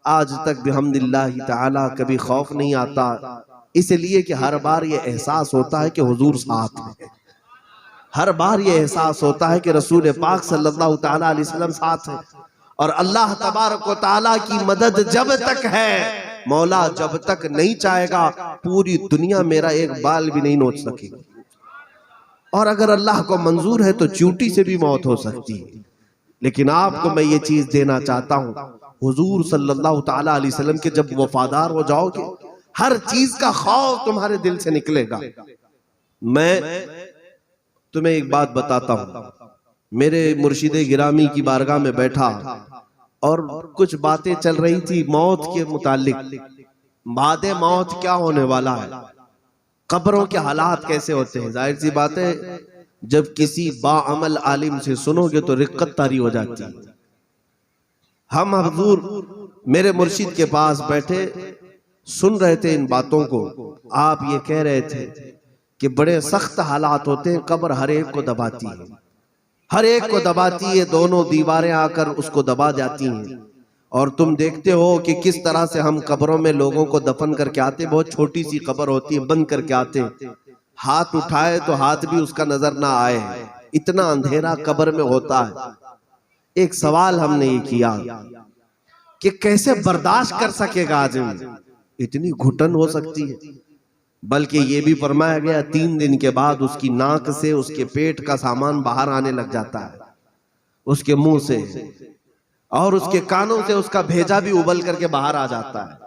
आज तक बिहम्दिल्लाह ताला कभी खौफ नहीं आता, इसलिए कि हर बार ये एहसास होता है कि हुजूर साथ है, हर बार ये एहसास होता है कि रसूल पाक सल्लल्लाहु ताला अलैहि वसल्लम साथ है, और अल्लाह तबारक व ताला की मदद जब तक है, मौला जब तक नहीं चाहेगा पूरी दुनिया मेरा एक बाल भी नहीं नोच सकेगी। और अगर अल्लाह को मंजूर है तो चींटी से भी मौत हो सकती है। लेकिन आपको मैं ये चीज देना चाहता हूँ, हुजूर सल्लल्लाहु ताला अलैहि वसल्लम के जब वफादार हो जाओगे, हर चीज का खौफ तुम्हारे दिल से निकलेगा। मैं तुम्हें एक बात बताता हूँ, मेरे मुर्शिदे गिरामी की बारगाह में बैठा और कुछ बातें चल रही थी मौत के मुतालिक। बादे मौत क्या होने वाला है, कब्रों के हालात कैसे होते हैं। जाहिर सी बात है, जब किसी बाअमल आलिम से सुनोगे तो रिक्कत तारी हो जाती है। हम हुजूर मेरे मुर्शिद के पास बैठे सुन रहे थे इन बातों को। आप ये कह रहे थे कि बड़े सख्त हालात होते हैं, कब्र हर एक को दबाती है, हर एक को दबाती है, दोनों दीवारें आकर उसको दबा जाती हैं। और तुम देखते हो कि किस तरह से हम कब्रों में लोगों को दफन करके आते, बहुत छोटी सी कब्र होती है, बंद करके आते, हाथ उठाए तो हाथ भी उसका नजर ना आए, इतना अंधेरा कब्र में होता है। एक सवाल हमने ये किया कि कैसे बर्दाश्त कर सकेगा आदमी, इतनी घुटन हो सकती है। बल्कि ये भी फरमाया गया 3 दिन के बाद उसकी नाक से उसके पेट का सामान बाहर आने लग जाता है, उसके मुंह से, और उसके कानों से उसका भेजा भी उबल करके बाहर आ जाता है।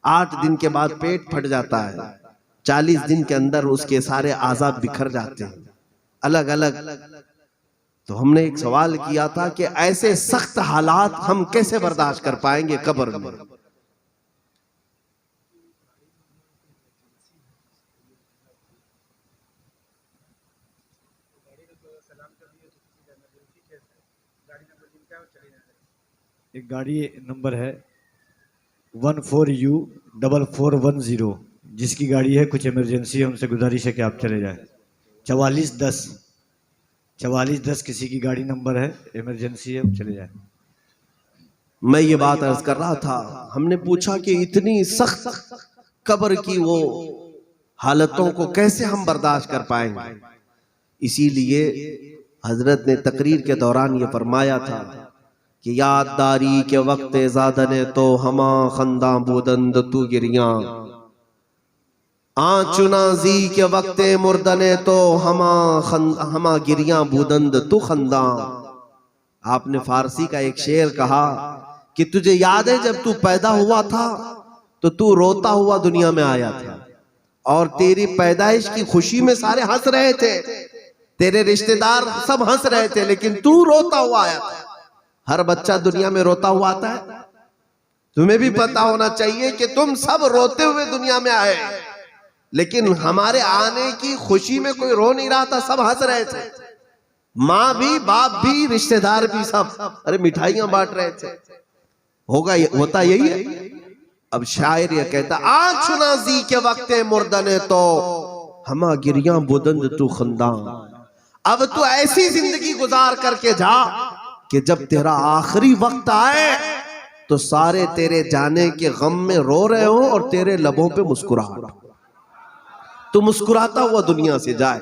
8 दिन के बाद पेट फट जाता है, 40 दिन के अंदर उसके सारे आज़ा बिखर जाते हैं अलग अलग। तो हमने एक सवाल किया था कि ऐसे सख्त हालात हम कैसे बर्दाश्त कर पाएंगे कब्र में। एक गाड़ी नंबर है 14U4410, जिसकी गाड़ी है, कुछ इमरजेंसी है, उनसे गुजारिश है कि आप चले जाएं। 4410 किसी की गाड़ी नंबर है, इमरजेंसी है, चले जाएं। मैं ये बात अर्ज कर रहा था, हमने पूछा कि इतनी सख्त कब्र की वो हालतों को कैसे हम बर्दाश्त कर पाएंगे। इसीलिए हजरत ने तकरीर के दौरान ये फरमाया था कि याददारी के वक्त ज़ादने तो हमा खंदा बुदंद तू गिरियां, आचुनाजी के वक्त मुर्दने तो हमा गिरियां बुदंद तू खंदा। आपने फारसी का एक शेर कहा कि तुझे याद है जब तू पैदा हुआ था तो तू रोता हुआ दुनिया में आया था, और तेरी पैदाइश की खुशी में सारे हंस रहे थे, तेरे रिश्तेदार सब हंस रहे थे, लेकिन तू रोता हुआ आया था। हर बच्चा दुनिया में रोता हुआ आता है, तुम्हें भी पता होना चाहिए कि तुम सब रोते हुए दुनिया में आए, लेकिन हमारे आने की खुशी में कोई रो नहीं रहा था, सब हंस रहे थे। माँ भी, बाप भी, रिश्तेदार भी, सब अरे मिठाइयां बांट रहे थे। होता यही है। अब शायर ये कहता, आँचुनाजी के वक्त मुर्दने तो हमा गिरियां बुदंद तू खंदा। अब तू ऐसी जिंदगी गुजार करके जा कि जब तेरा आखिरी वक्त आए तो सारे तेरे जाने के गम में रो रहे हो और तेरे लबों पे मुस्कुराहट, तू मुस्कुराता हुआ दुनिया से जाए।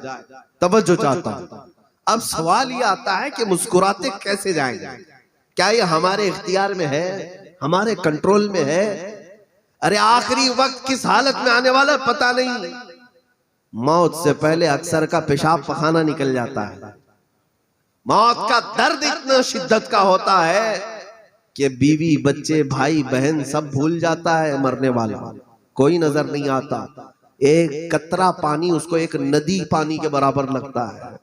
तवज्जो चाहता हूं। अब सवाल ये आता है कि मुस्कुराते कैसे जाएंगे? क्या ये हमारे इख्तियार में है, हमारे कंट्रोल में है? अरे आखिरी वक्त किस हालत में आने वाला है पता नहीं। मौत से पहले अक्सर का पेशाब पखाना निकल जाता है। मौत का दर्द इतना शिद्दत का होता है कि बीवी, बच्चे, भाई, बहन सब भूल जाता है। मरने वाला कोई नजर नहीं आता। एक कतरा पानी उसको एक नदी पानी के बराबर लगता है,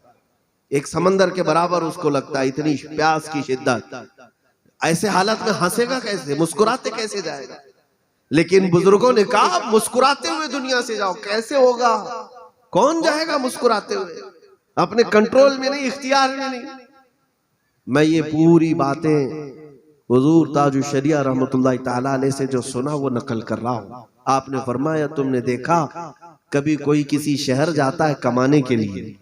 एक समंदर के बराबर उसको लगता है, इतनी प्यास की शिद्दत। ऐसे हालत में हंसेगा कैसे, मुस्कुराते कैसे जाएगा? लेकिन बुजुर्गों ने कहा मुस्कुराते हुए दुनिया से जाओ। कैसे होगा? कौन जाएगा मुस्कुराते हुए? अपने कंट्रोल में नहीं, इख्तियार में नहीं। मैं ये पूरी बातें हुजूर ताजुश शरिया रहमतुल्लाह ताला अलैह से जो सुना वो नकल कर रहा हूं। आपने फरमाया, तुमने देखा कभी कोई किसी शहर जाता है कमाने के लिए,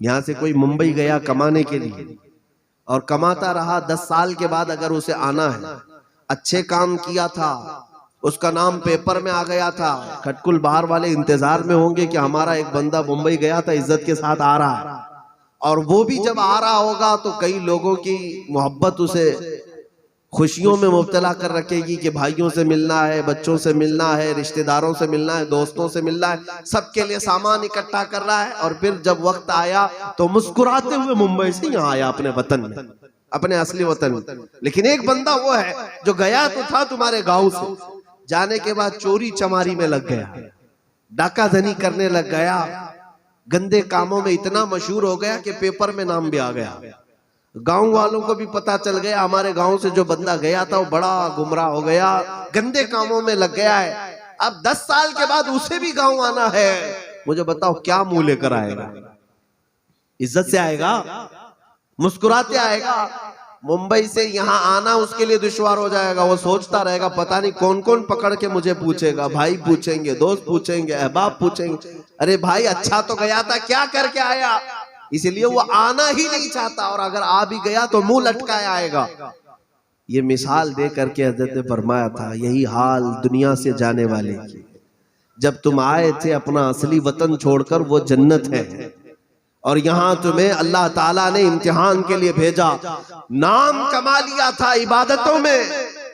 यहां से कोई मुंबई गया कमाने के लिए और कमाता रहा, 10 साल के बाद अगर उसे आना है, अच्छे काम किया था, उसका नाम पेपर में आ गया था, खटकुल बाहर वाले इंतजार में होंगे कि हमारा एक बंदा मुंबई गया था, इज्जत के साथ आ रहा है। और वो भी जब आ रहा होगा तो कई लोगों की मोहब्बत उसे खुशियों में मुब्तला कर रखेगी कि भाइयों से मिलना है, बच्चों से मिलना है, रिश्तेदारों से मिलना है, दोस्तों से मिलना है, सबके लिए सामान इकट्ठा कर रहा है। और फिर जब वक्त आया तो मुस्कुराते हुए मुंबई से यहाँ आया अपने वतन में, अपने असली वतन में। लेकिन एक बंदा वो है जो गया तो था तुम्हारे गांव से, जाने के बाद चोरी चमारी में लग गया, डाकाधनी करने लग गया, गंदे कामों में इतना मशहूर हो गया कि पेपर में नाम भी आ गया। गांव वालों को भी पता चल गया हमारे गांव से जो बंदा गया था वो बड़ा गुमराह हो गया, गंदे कामों में लग गया है। अब 10 साल के बाद उसे भी गांव आना है। मुझे बताओ क्या मुंह लेकर आएगा? इज्जत से आएगा? मुस्कुराते आएगा? मुंबई से यहाँ आना उसके लिए दुश्वार हो जाएगा। वो सोचता रहेगा पता नहीं कौन कौन पकड़ के मुझे पूछेगा, भाई पूछेंगे, दोस्त पूछेंगे, अहबाब पूछेंगे। अरे भाई अच्छा तो गया था, क्या करके आया? इसलिए वो आना ही नहीं चाहता, और अगर आ भी गया तो मुंह लटकाया आएगा। ये मिसाल दे करके हज़रत ने फरमाया था यही हाल दुनिया से जाने वाले की। जब तुम आए थे अपना असली वतन छोड़कर, वो जन्नत है, और यहाँ तुम्हें अल्लाह ताला ने इम्तिहान के लिए भेजा। नाम कमा लिया था इबादतों में,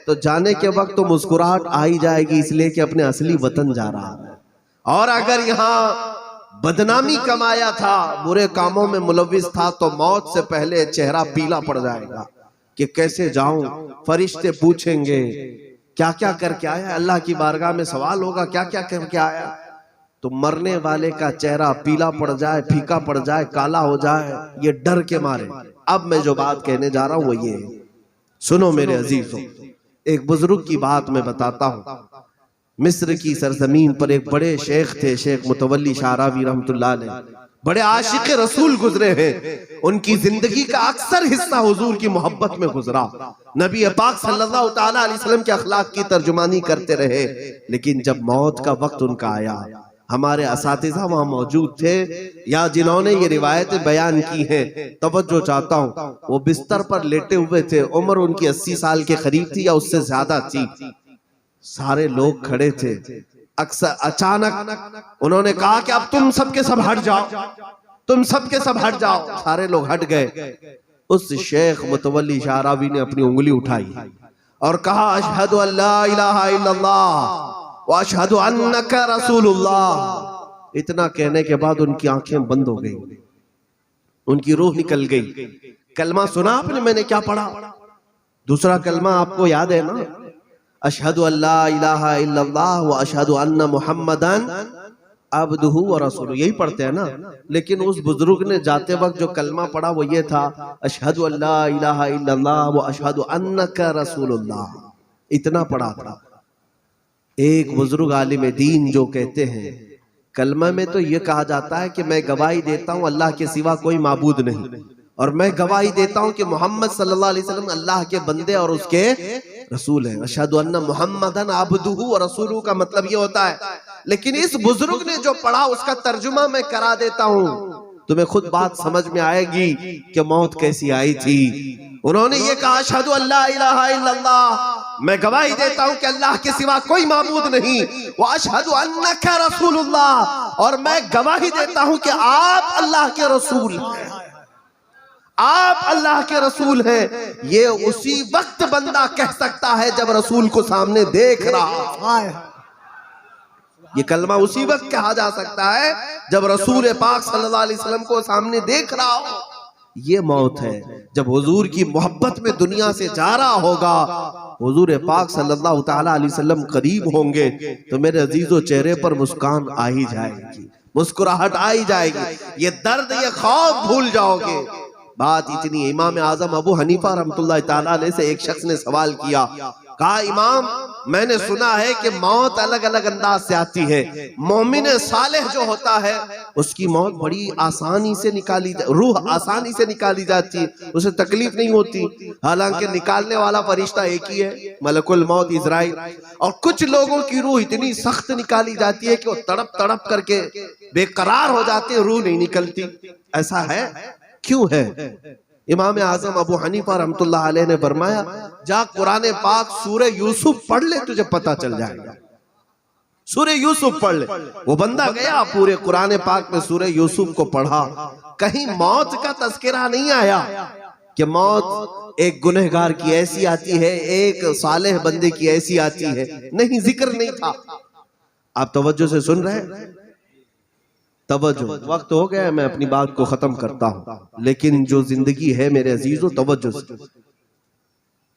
तो जाने के वक्त तो मुस्कुराहट आ ही जाएगी, इसलिए कि अपने असली वतन जा रहा है। और अगर यहाँ बदनामी कमाया था, बुरे कामों में मुलविस था, तो मौत से पहले चेहरा पीला पड़ जाएगा कि कैसे जाऊं। फरिश्ते पूछेंगे क्या क्या करके आया, अल्लाह की बारगाह में सवाल होगा क्या क्या करके आया। तो मरने वाले का चेहरा पीला पड़ जाए, फीका पड़ जाए, काला हो जाए, ये डर के मारे। अब मैं जो बात कहने जा रहा हूं वो ये है, सुनो मेरे अजीजों। एक बुजुर्ग की बात मैं बताता हूं। मिस्र की सरजमीन पर एक बड़े शेख थे, शेख मुतवल्ली शारावी रहमतुल्लाह अलैह, बड़े आशिक रसूल गुजरे हैं। उनकी जिंदगी का अक्सर हिस्सा हुजूर की मोहब्बत में गुजरा। नबी पाक सल्लल्लाहु ताला अलैहि वसल्लम के अखलाक की तर्जुमानी करते रहे। लेकिन जब मौत का वक्त उनका आया, हमारे असातिज़ा वहां मौजूद थे या जिन्होंने ये रिवायतें बयान की हैं, तवज्जो चाहता हूं। वो बिस्तर पर लेटे हुए थे, उम्र उनकी 80 साल के करीब थी या उससे ज्यादा थी। सारे लोग खड़े थे। अक्सर अचानक उन्होंने कहा कि अब तुम सबके सब हट जाओ, तुम सबके सब हट जाओ। सारे लोग हट गए। उस शेख मुतवल्ली शारावी ने अपनी उंगली उठाई और कहा अशहदु अल्ला इलाहा इल्लल्लाह व अशहदु अन्नका रसूलुल्लाह। इतना कहने के बाद उनकी आंखें बंद हो गई, उनकी रूह निकल गई। कलमा सुना आपने, मैंने क्या पढ़ा? दूसरा कलमा आपको याद है ना, अशहदु अल्ला इलाहा इल्लल्लाह व अशहदु अन्ना मुहम्मदन अब्दुहु व रसूलुहु, यही पढ़ते हैं ना। लेकिन उस बुजुर्ग ने जाते वक्त जो कलमा पढ़ा वो ये था, अशहदु अल्ला इलाहा इल्लल्लाह व अशहदु अन्नका रसूलुल्लाह। इतना पढ़ा था। एक बुजुर्ग आलिम दीन जो कहते हैं कलमा में तो ये कहा जाता है कि मैं गवाही देता हूँ अल्लाह के सिवा कोई माबूद नहीं, और मैं गवाही देता हूँ कि मोहम्मद सल्लल्लाहु अलैहि वसल्लम अल्लाह के बंदे और उसके रसूल हैं। अशहदु अन्ना मुहम्मदन अब्दुहु व रसूलुहु का मतलब ये होता है। लेकिन इस बुजुर्ग ने जो पढ़ा उसका तर्जुमा मैं करा देता हूँ, तुम्हें खुद बात समझ में आएगी कि मौत कैसी आई थी। उन्होंने ये कहा अशहदु अल्ला इलाहा इल्लल्लाह, मैं गवाही देता हूँ कि अल्लाह के सिवा कोई माबूद नहीं, व अशहदु अन्नका रसूलुल्लाह, और मैं गवाही देता हूँ कि आप अल्लाह के रसूल हैं, आप अल्लाह के रसूल हैं। ये उसी वक्त बंदा कह सकता है जब रसूल को सामने देख रहा। ये कलमा उसी वक्त कहा जा सकता है जब रसूल पाक सल्लल्लाहु अलैहि वसल्लम को सामने देख रहा हो। ये मौत है जब हुजूर की मोहब्बत में दुनिया से जा रहा होगा, हुजूर पाक सल्लल्लाहु ताला अलैहि वसल्लम करीब होंगे, तो मेरे अजीजों चेहरे पर मुस्कान आ ही जाएगी, मुस्कुराहट आ ही जाएगी। ये दर्द, ये खौफ भूल जाओगे। बात इतनी, इमाम आजम अबू हनीफा रहमतुल्लाह ताला अलैह से एक शख्स ने सवाल किया, कहा इमाम मैंने सुना है कि मौत अलग अलग अंदाज से आती है। मोमिन सालेह जो होता है उसकी मौत बड़ी आसानी से निकाली, रूह आसानी से निकाली जाती है, उसे तकलीफ नहीं होती। हालांकि निकालने वाला फरिश्ता एक ही है, मलकुल मौत इजराइल। और कुछ लोगों की रूह इतनी सख्त निकाली जाती है कि वो तड़प तड़प करके बेकरार हो जाते हैं, रूह नहीं निकलती। ऐसा है, क्यों है? इमाम आजम अबू हनीफा रहमतुल्लाह अलैह ने फरमाया, जा कुरान पाक सूरह यूसुफ पढ़ ले, तुझे पता चल जाएगा। सूरह यूसुफ पढ़ ले। वो बंदा गया, पूरे कुरान पाक में सूरह यूसुफ को पढ़ा, कहीं मौत का तस्करा नहीं आया कि मौत एक गुनहगार की ऐसी आती है, एक सालेह बंदे की ऐसी आती है, नहीं, जिक्र नहीं था। आप तवज्जो से सुन रहे हैं? तवज्जो। वक्त हो गया, मैं अपनी बात को खत्म करता हूं, लेकिन जो जिंदगी है मेरे अजीजों, तवज्जो से।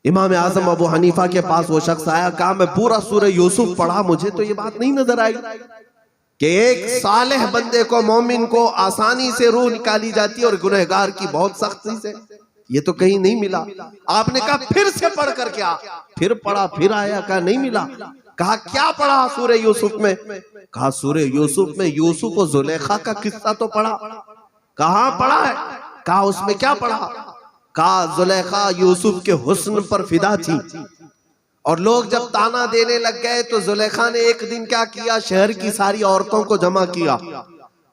इमाम आजम अबू हनीफा के पास वो शख्स आया, कहा मैं पूरा सूरह यूसुफ पढ़ा, मुझे तो ये बात नहीं नजर आई कि एक सालेह बंदे को, मोमिन को आसानी से रूह निकाली जाती है और गुनहगार की बहुत सख्ती से, ये तो कहीं नहीं मिला। आपने कहा फिर से पढ़ कर क्या? फिर पढ़ा, फिर आया, कहा नहीं मिला। कहा क्या पढ़ा सूरह यूसुफ में? कहा सूरह यूसुफ में यूसुफ और जुलेखा का किस्सा तो पढ़ा। कहाँ पढ़ा है? कहा उसमें क्या पढ़ा? कहा जुलेखा यूसुफ के हुस्न पर फिदा थी और लोग जब ताना देने लग गए तो जुलेखा ने एक दिन क्या किया, शहर की सारी औरतों को जमा किया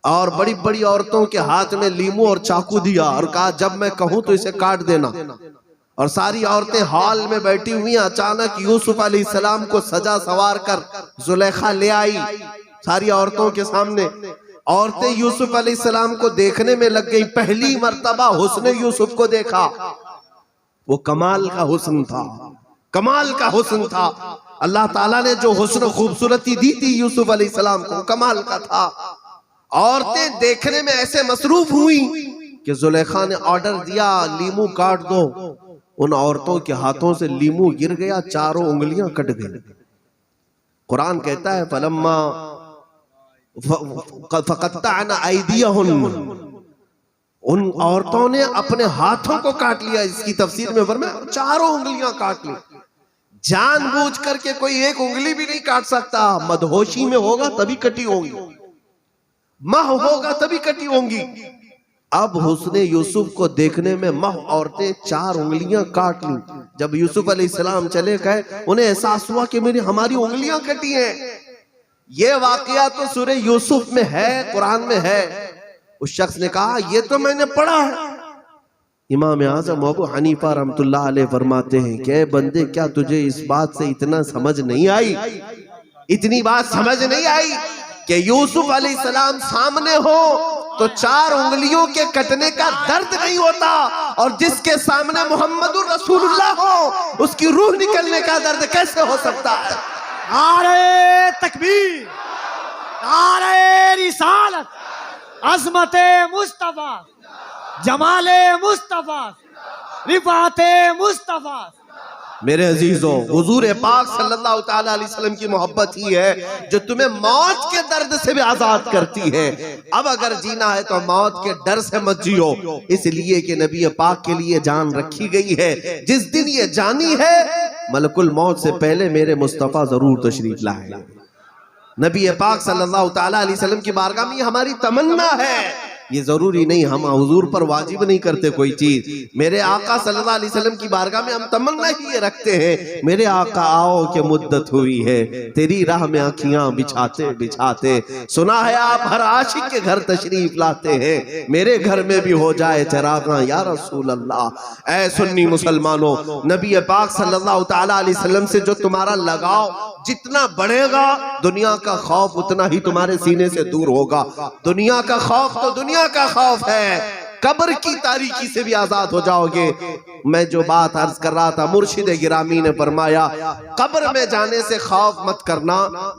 और बड़ी बड़ी औरतों के हाथ में लीमू और चाकू दिया और कहा जब मैं कहूं तो इसे काट देना। और सारी औरतें हॉल में बैठी हुई, अचानक यूसुफ अलैहिस्सलाम को सजा सवार कर जुलेखा ले आई सारी औरतों के सामने। औरतें यूसुफ अलैहिस्सलाम को देखने में लग गई, पहली मर्तबा हुस्न यूसुफ को देखा, वो कमाल का हुस्न था, कमाल का हुस्न था। अल्लाह ताला ने जो हुस्न खूबसूरती दी थी यूसुफ अलैहिस्सलाम को, कमाल का था। औरतें देखने में ऐसे मसरूफ हुई कि जुलेखा ने ऑर्डर दिया लीमू काट दो। उन औरतों के हाथों से लीमू गिर गया, चारों उंगलियां कट गई। कुरान कहता है फलम्मा फक़त्तअना अयदियहुन्न, उन औरतों ने अपने हाथों को काट लिया। इसकी तफसीर में फरमाया चारों उंगलियां काट ली। जानबूझ करके कोई एक उंगली भी नहीं काट सकता, मदहोशी में होगा तभी कटी होंगी, मह होगा तभी कटी होंगी। अब हुस्ने यूसुफ को देखने में मह औरतें चार उंगलियां काट ली। जब यूसुफ अलैहिस्सलाम चले गए, उन्हें एहसास हुआ कि हमारी उंगलियां कटी हैं। ये वाकया तो सूरह यूसुफ में है, कुरान में है। उस शख्स ने कहा ये तो मैंने पढ़ा है। इमाम आजम अबू हनीफा रहमतुल्लाह अलैह फरमाते हैं कि बंदे क्या तुझे इस बात से इतना समझ नहीं आई, इतनी बात समझ नहीं आई कि यूसुफ अलैहिस्सलाम सामने हो तो चार उंगलियों के कटने का दर्द नहीं होता, और जिसके सामने मोहम्मदुर रसूलुल्लाह हो उसकी रूह निकलने का दर्द कैसे हो सकता है? नारे तकबीर, नारे रिसालत, अज़मते मुस्तफा, जमाले मुस्तफा, रिफाते मुस्तफा। मेरे अजीजों, हुजूर पाक सल्लल्लाहु तआला अलैहि वसल्लम की मोहब्बत ही है जो तुम्हें मौत के दर्द से भी आजाद करती है। अब अगर जीना है तो मौत के डर से मत जियो, इसलिए कि नबी पाक के लिए जान रखी गई है। जिस दिन ये जानी है, मलकुल मौत से पहले मेरे मुस्तफा जरूर तशरीफ लाए। नबी पाक सल्लल्लाहु तआला अलैहि वसल्लम की बारगाह में हमारी तमन्ना है। ये जरूरी नहीं हम हुजूर पर वाजिब नहीं करते कोई चीज, मेरे आका सल्लल्लाहु अलैहि वसल्लम की बारगाह में हम तमन्ना ही ये रखते हैं, मेरे आका आओ कि मुद्दत हुई है तेरी राह में आँखियां बिछाते बिछाते। सुना है आप हर आशिक के घर तशरीफ लाते हैं, मेरे घर में भी हो जाए चरागां या रसूल अल्लाह। ऐ सुन्नी मुसलमानों, नबी पाक सल्लल्लाहु तआला अलैहि वसल्लम से जो तुम्हारा लगाव जितना बढ़ेगा, दुनिया का खौफ उतना ही तुम्हारे सीने से दूर होगा। दुनिया का खौफ तो दुनिया का खौफ है, कब्र की तारीकी से भी आजाद हो जाओगे। मैं जो बात अर्ज कर रहा था, मुर्शिद गिरामी ने फरमाया कब्र में जाने से खौफ मत करना,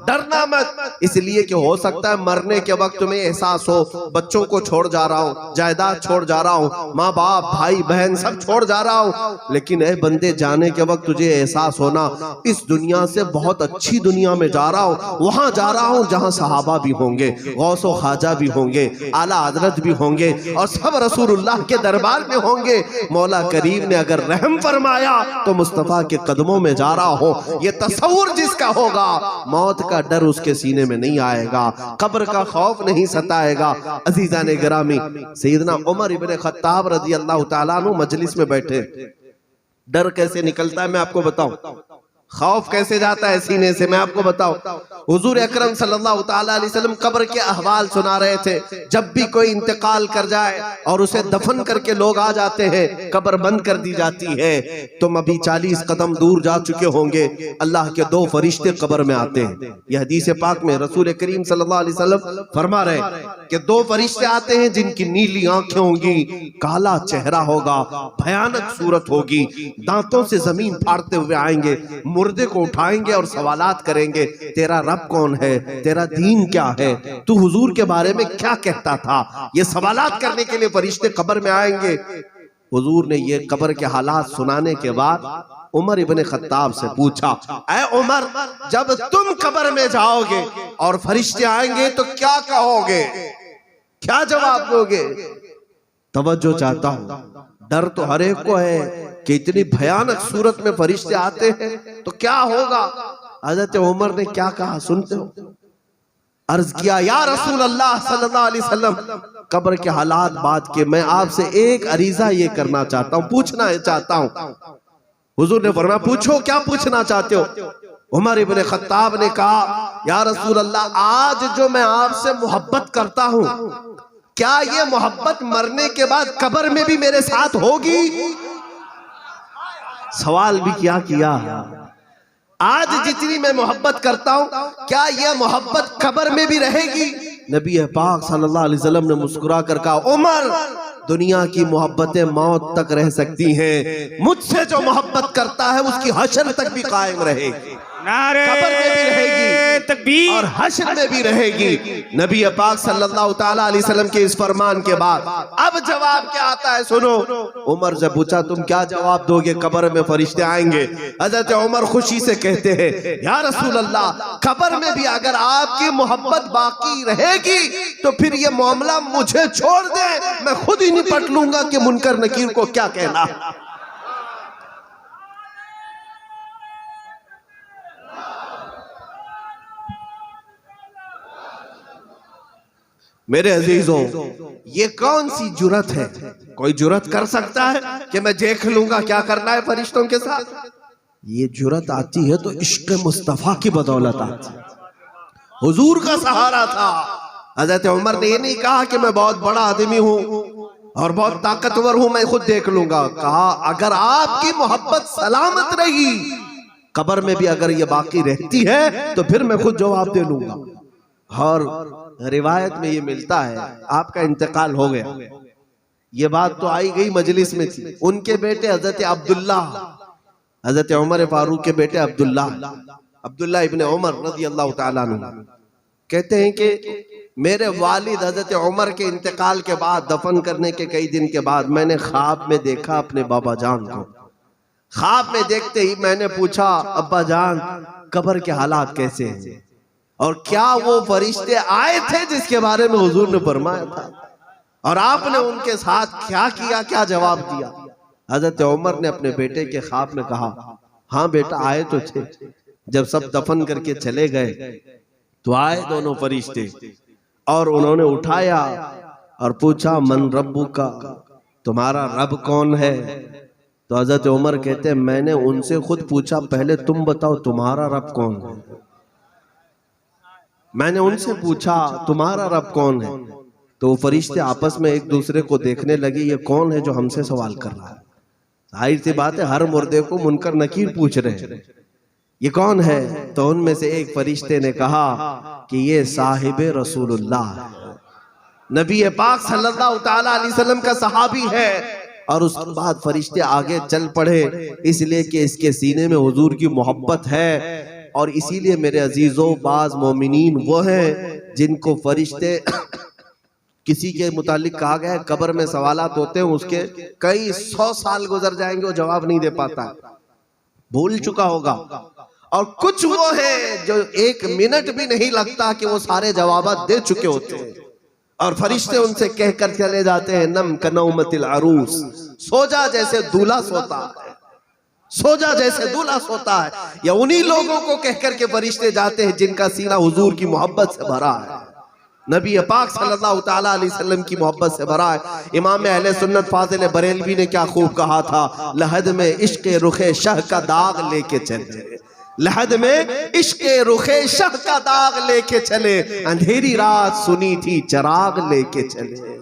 डरना मत, इसलिए कि हो सकता है मरने के वक्त तुम्हें एहसास हो बच्चों को छोड़ जा रहा हूँ, जायदाद छोड़ जा रहा हूँ, माँ बाप भाई बहन सब छोड़ जा रहा हूँ, लेकिन ए बंदे जाने के वक्त तुझे एहसास होना इस दुनिया से बहुत अच्छी दुनिया में जा रहा हूँ, वहां जा रहा हूँ जहाँ सहाबा भी होंगे, गौसो ख्वाजा भी होंगे, आला हजरत भी होंगे और सब रसूलुल्लाह के दरबार में होंगे। मौला करीम ने अगर रहम फरमाया तो मुस्तफा के कदमों में जा रहा हो, ये तसव्वुर जिसका होगा मौत का डर उसके सीने में नहीं आएगा, कब्र का खौफ नहीं सताएगा। अजीजा ने गिरामी, सैयदना उमर इब्ने खत्ताब रज़ियल्लाहु ताला अन्हु मजलिस में बैठे, डर कैसे निकलता है मैं आपको बताऊं। खौफ कैसे जाता है सीने से, मैं आपको बताऊं। हुजूर अकरम सल्लल्लाहु ताला अलैहि वसल्लम कब्र के अहवाल सुना रहे थे। जब भी कोई इंतकाल कर जाए और उसे दफन करके लोग आ जाते हैं, कब्र बंद कर दी जाती है। तुम अभी 40 कदम दूर जा चुके होंगे, अल्लाह के 2 फरिश्ते कब्र में आते हैं। यह हदीस पाक में रसूल करीम सल्लल्लाहु अलैहि वसल्लम फरमा रहे कि 2 फरिश्ते आते हैं जिनकी नीली आंखें होंगी, काला चेहरा होगा, भयानक सूरत होगी, दांतों से जमीन फाड़ते हुए आएंगे, मुर्दे को उठाएंगे और सवालात करेंगे, तेरा रब कौन है, तेरा दीन क्या है, तू हुजूर के बारे में क्या कहता था। ये सवालात करने के लिए फरिश्ते कब्र में आएंगे। हुजूर ने ये कब्र के हालात सुनाने के बाद उमर इब्ने खत्ताब से पूछा, ऐ उमर, जब तुम कब्र में जाओगे और फरिश्ते आएंगे तो क्या कहोगे, क्या जवाब दोगे? तवज्जो चाहता हूं, डर तो हर एक को है कि इतनी भयानक सूरत में फरिश्ते आते हैं तो क्या होगा। हजरत उमर ने क्या कहा सुनते हो? अर्ज किया, या रसूल अल्लाह सल्लल्लाहु अलैहि वसल्लम, कब्र के हालात बात के मैं आपसे एक अरीजा ये करना चाहता हूँ, पूछना चाहता हूँ। हुजूर ने फरमाया, पूछो, क्या पूछना चाहते हो? उमर इब्ने खत्ताब ने कहा, या रसूल अल्लाह, आज जो मैं आपसे मोहब्बत करता हूँ, क्या ये मोहब्बत मरने के बाद कब्र में भी मेरे साथ होगी? सवाल भी किया। आज जितनी मैं मोहब्बत करता हूं, क्या यह मोहब्बत कब्र में भी रहेगी? नबी पाक सल्लल्लाहु अलैहि वसल्लम ने मुस्कुरा कर कहा, उमर, दुनिया की मोहब्बतें मौत तक रह सकती हैं, मुझसे जो मोहब्बत करता है उसकी हश्र तक भी कायम रहेगी, कब्र में भी रहेगी तकबीर और हश्र में भी रहेगी। नबी पाक सल्लल्लाहु ताला अलैहि वसल्लम के इस फरमान के बाद अब जवाब क्या आता है सुनो। उमर से पूछा, तुम क्या जवाब दोगे, कब्र में फरिश्ते आएंगे? हजरत उमर खुशी से कहते हैं, या रसूल अल्लाह, कब्र में भी अगर आपकी मोहब्बत बाकी रहेगी तो फिर ये मामला मुझे छोड़ दे, मैं खुद ही निपट लूंगा कि मुनकर नकीर को क्या कहना। मेरे अजीजों, ये कौन सी जुरत है? कोई जुरत कर सकता है कि मैं देख लूंगा क्या करना है फरिश्तों के साथ? ये जुरत आती है तो इश्क मुस्तफा की बदौलत आती है, हुजूर का सहारा था। हजरत उमर ने ये नहीं कहा कि मैं बहुत बड़ा आदमी हूं और बहुत ताकतवर हूं, मैं खुद देख लूंगा। कहा, अगर आपकी मोहब्बत सलामत रही, कब्र में भी अगर ये बाकी रहती है तो फिर मैं खुद जवाब दे लूंगा। और रिवायत में ये मिलता है, आपका इंतकाल हो गया, ये बात तो आई गई मजलिस में थी। उनके बेटे हजरत अब्दुल्ला, हजरत उमर फारूक के बेटे अब्दुल्ला इब्ने उमर रज़ी अल्लाह ताला अन्हु कहते हैं कि मेरे वालिद हजरत उमर के इंतकाल के बाद, दफन करने के कई दिन के बाद, मैंने ख्वाब में देखा अपने बाबा जान को। ख्वाब में देखते ही मैंने पूछा, अब्बा जान, कब्र के हालात कैसे हैं और क्या वो फरिश्ते आए थे जिसके बारे में हुजूर ने फरमाया था, और आपने उनके साथ क्या किया, क्या जवाब दिया? हजरत उमर ने अपने बेटे के ख्वाब में कहा, हाँ बेटा, आए तो थे। जब सब दफन करके चले गए तो आए दोनों फरिश्ते और उन्होंने उठाया और पूछा, मन रब्बू का, तुम्हारा रब कौन है? तो हजरत उमर कहते हैं, मैंने उनसे खुद पूछा, पहले तुम बताओ तुम्हारा रब कौन है। मैंने उनसे पूछा, तुम्हारा रब कौन है? तो वो फरिश्ते आपस में एक दूसरे को देखने लगे, ये कौन है जो हमसे सवाल कर रहा है? जाहिर सी बात है, हर मुर्दे को मुनकर नकीर पूछ रहे हैं, ये कौन है? तो उनमें से एक फरिश्ते ने कहा कि ये साहिबे रसूलुल्लाह है, नबी पाक सल्लल्लाहु ताला अलैहि वसल्लम का सहाबी है। और उसके बाद फरिश्ते आगे चल पड़े, इसलिए कि इसके सीने में हुजूर की मोहब्बत है। और इसीलिए मेरे अजीजों, बाज मोमिनीन वो हैं जिनको फरिश्ते किसी के मुतालिक कहा गया है, कब्र में सवालात होते हैं, उसके कई 100 साल गुजर जाएंगे, वो जवाब नहीं दे पाता, भूल चुका होगा। और कुछ वो है जो 1 मिनट भी नहीं लगता कि वो सारे जवाब दे चुके होते हैं, और फरिश्ते उनसे कहकर चले जाते हैं, नम कनौमतिल अरूस, सो जा जैसे दूल्हा सोता है, सो जा जैसे दूल्हा सोता है। या उन्हीं लोगों को कहकर के फरिश्ते जाते हैं जिनका सीना हुजूर की मोहब्बत से भरा है, नबी पाक सल्लल्लाहु ताला अलैहि वसल्लम की मोहब्बत से भरा है। इमाम अहले सुन्नत फाजिल बरेलवी ने क्या खूब कहा था, लहद में इश्क रुखे शाह का दाग लेके चले, लहद में इश्क़े रुखे शह का दाग लेके चले, अंधेरी रात सुनी थी चराग लेके चले,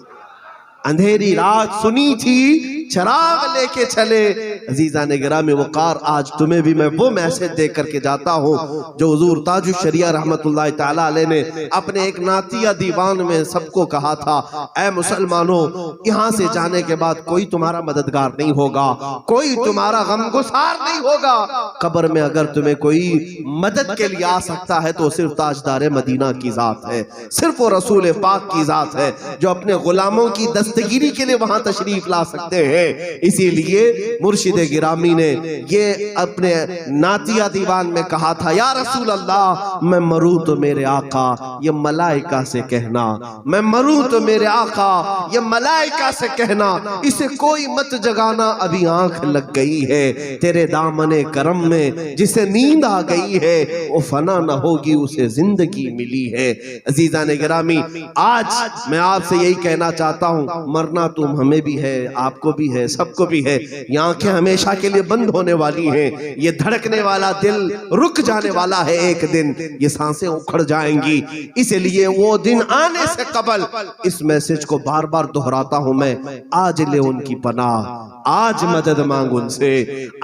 अंधेरी रात सुनी थी चराग लेके चले। अजीज़ान गिरामी वक़ार, आज तुम्हें भी मैं वो मैसेज दे करके जाता हूँ जो हुज़ूर ताजुश शरिया रहमतुल्लाह ताला अलैह ने अपने एक नातिया दीवान में सबको कहा था, ऐ मुसलमानों, यहाँ से जाने के बाद कोई तुम्हारा मददगार नहीं होगा, कोई तुम्हारा गमगुसार नहीं होगा। कब्र में अगर तुम्हें कोई मदद के लिए आ सकता है तो सिर्फ ताजदार मदीना की जात है, सिर्फ वो रसूल पाक की जात है जो अपने गुलामों की दस्तगिरी के लिए वहां तशरीफ ला सकते हैं। इसीलिए मुर्शिद गिरामी ने ये अपने नातिया दीवान में कहा था, या रसूल अल्लाह, मैं मरूं तो मेरे आका ये मलाइका से कहना, मैं मरूं तो मेरे आका ये मलाइका से कहना, इसे कोई मत जगाना, अभी आंख लग गई है तेरे दामने करम में, जिसे नींद आ गई है वो फना न होगी, उसे जिंदगी मिली है। अजीज़ान गिरामी, आज मैं आपसे यही कहना चाहता हूँ, मरना तुम हमें भी है, आपको भी है, सबको भी है। ये आंखें हमेशा के लिए बंद होने वाली हैं, ये धड़कने वाला दिल रुक जाने वाला है एक दिन, ये सांसें उखड़ जाएंगी। इसलिए वो दिन आने से कबल इस मैसेज को बार बार दोहराता हूं मैं, आज ले उनकी पनाह, आज मदद मांग उनसे,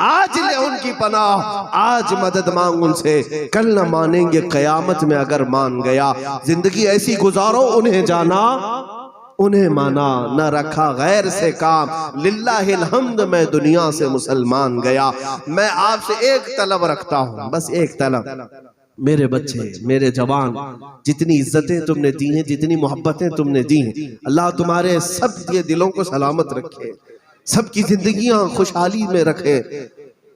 आज ले उनकी पनाह, आज मदद मांग उनसे, कल न मानेंगे कयामत में अगर मान गया। जिंदगी ऐसी गुजारो उन्हें जाना उन्हें माना, न रखा गैर से काम, लिल्लाहिल हम्द मैं दुनिया से मुसलमान गया। मैं आपसे एक तलब रखता हूँ, बस एक तलब, मेरे बच्चे, मेरे जवान, जितनी इज्जतें तुमने दी हैं, जितनी मोहब्बतें तुमने दी हैं, अल्लाह तुम्हारे सब के दिलों को सलामत रखे, सबकी जिंदगियां खुशहाली में रखे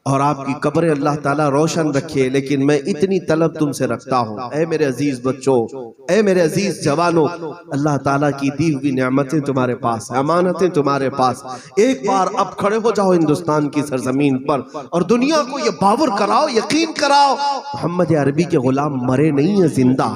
और आपकी कब्रें अल्लाह ताला रोशन रखे। लेकिन मैं इतनी तलब तुमसे रखता हूँ, ऐ मेरे अजीज बच्चों, ऐ मेरे अजीज जवानों, अल्लाह ताला की दी हुई नेमतें तुम्हारे पास, अमानतें तुम्हारे पास, एक बार अब खड़े हो जाओ हिंदुस्तान की सरजमीन पर और दुनिया को ये बावर कराओ, यकीन कराओ, मोहम्मद अरबी के गुलाम मरे नहीं है, जिंदा।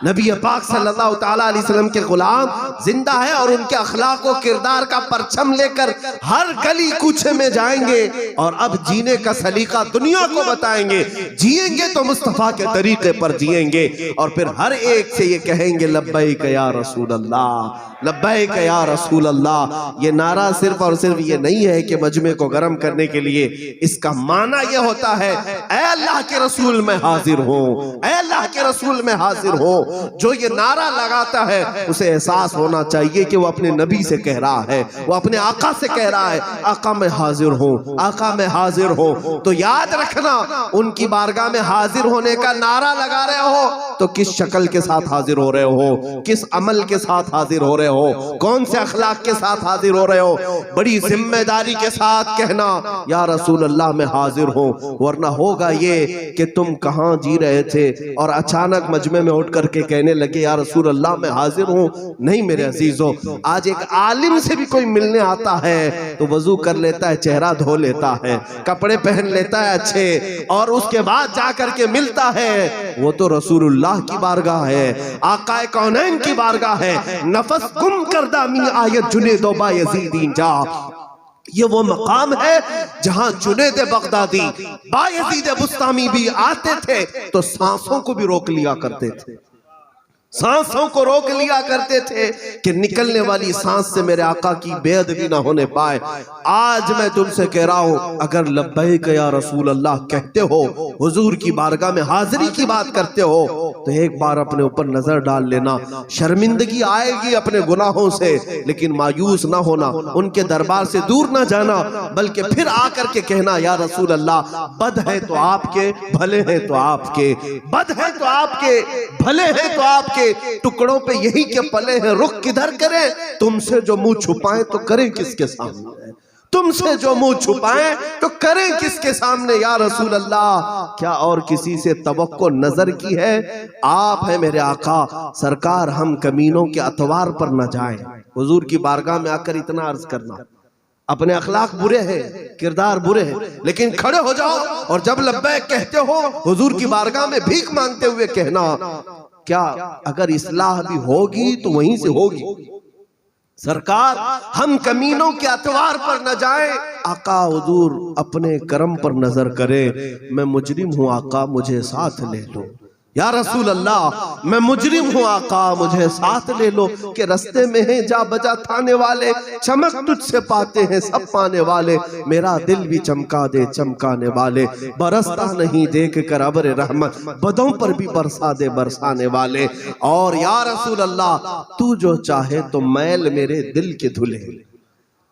नबी पाक सल्लल्लाहु ताला अलैहि वसल्लम के गुलाम जिंदा है और उनके अखलाक और किरदार का परचम लेकर हर गली कूचे में जाएंगे और अब जीने का सलीका दुनिया को बताएंगे। जिएंगे तो मुस्तफा के तरीके पर जिएंगे और फिर हर एक से ये कहेंगे, लब्बैक या रसूल अल्लाह, लब्बैक या रसूल अल्लाह। ये नारा सिर्फ और सिर्फ ये नहीं है कि मजमे को गर्म करने के लिए, इसका माना ये होता है, ऐ अल्लाह के रसूल में हाजिर हो, ऐ अल्लाह के रसूल में हाजिर हो। जो ये नारा लगाता है उसे एहसास होना चाहिए कि वो अपने नबी से कह रहा है, वो अपने आका से कह रहा है, आका मैं हाजिर हूँ, आका मैं हाजिर हूँ। तो याद रखना, उनकी बारगाह में हाजिर होने का नारा लगा रहे हो तो किस शक्ल के साथ हाजिर हो रहे हो, किस अमल के साथ हाजिर हो रहे हो, कौन से अखलाक के साथ हाजिर हो रहे हो। बड़ी जिम्मेदारी के साथ कहना, या रसूल अल्लाह मैं हाजिर हूँ, वरना होगा ये कि तुम कहाँ जी रहे थे और अचानक मजमे में उठ करके कहने लगे, या रसूल अल्लाह मैं हाजिर हूँ। नहीं मेरे अजीजों, आज एक आलिम से भी कोई मिलने आता है तो वजू कर लेता है, चेहरा धो लेता है, कपड़े पहन लेता है अच्छे, और उसके बाद जाकर के मिलता है। वो तो रसूलुल्लाह की बारगाह है, आकाए कौनैन की बारगाह है। नफस गुम करदा मी आयत जुनेदो बायजीदीन जा, ये वो मकाम है जहां जुनेद बगदादी, बायजीद बुस्तामी भी आते थे तो सांसों को भी रोक लिया करते थे, सांसों को रोक लिया करते थे कि निकलने वाली सांस से मेरे आका की बेअदबी ना होने पाए। आज मैं तुमसे कह रहा हूं, अगर लब्बैक या रसूल अल्लाह कहते हो, हुजूर की बारगाह में हाजिरी की बात करते हो, तो एक बार अपने ऊपर नजर डाल लेना। शर्मिंदगी आएगी अपने गुनाहों से, लेकिन मायूस ना होना, उनके दरबार से दूर ना जाना, बल्कि फिर आकर के कहना, या रसूल अल्लाह बद है तो आपके, भले हैं तो आपके, बद है तो आपके, भले हैं तो आपके, टुकड़ों पे यही के पले हैं, रुख किधर करें, तुमसे जो मुंह छुपाएं तो करें किसके सामने, तुमसे जो मुंह छुपाएं तो करें किसके सामने। या रसूल अल्लाह, क्या और किसी से तवक्को नजर की है? आप है मेरे आका सरकार, हम कमीनों के अतवार पर न जाएं। हुजूर की बारगाह में आकर इतना अर्ज करना, अपने अखलाक बुरे हैं, किरदार बुरे हैं, लेकिन खड़े हो जाओ और जब लब्बैक कहते हो, हुजूर की बारगाह में भीख मांगते हुए कहना, क्या अगर इस्लाह भी होगी तो वहीं से होगी, सरकार हम कमीनों के अतवार पर न जाएं, आका हुजूर अपने करम पर नजर करे। मैं मुजरिम हूँ आका मुझे साथ ले लो। या रसूल अल्लाह मैं मुजरिम हूँ आका मुझे साथ ले लो। कि रस्ते में है जा बजा थाने वाले, चमक तुझसे पाते हैं सब पाने वाले। मेरा दिल भी चमका दे चमकाने वाले, बरसता नहीं देख कर अब्र रहमत, बदों पर भी बरसा दे बरसाने वाले। और या रसूल अल्लाह तू जो चाहे तो मैल मेरे दिल के धुले,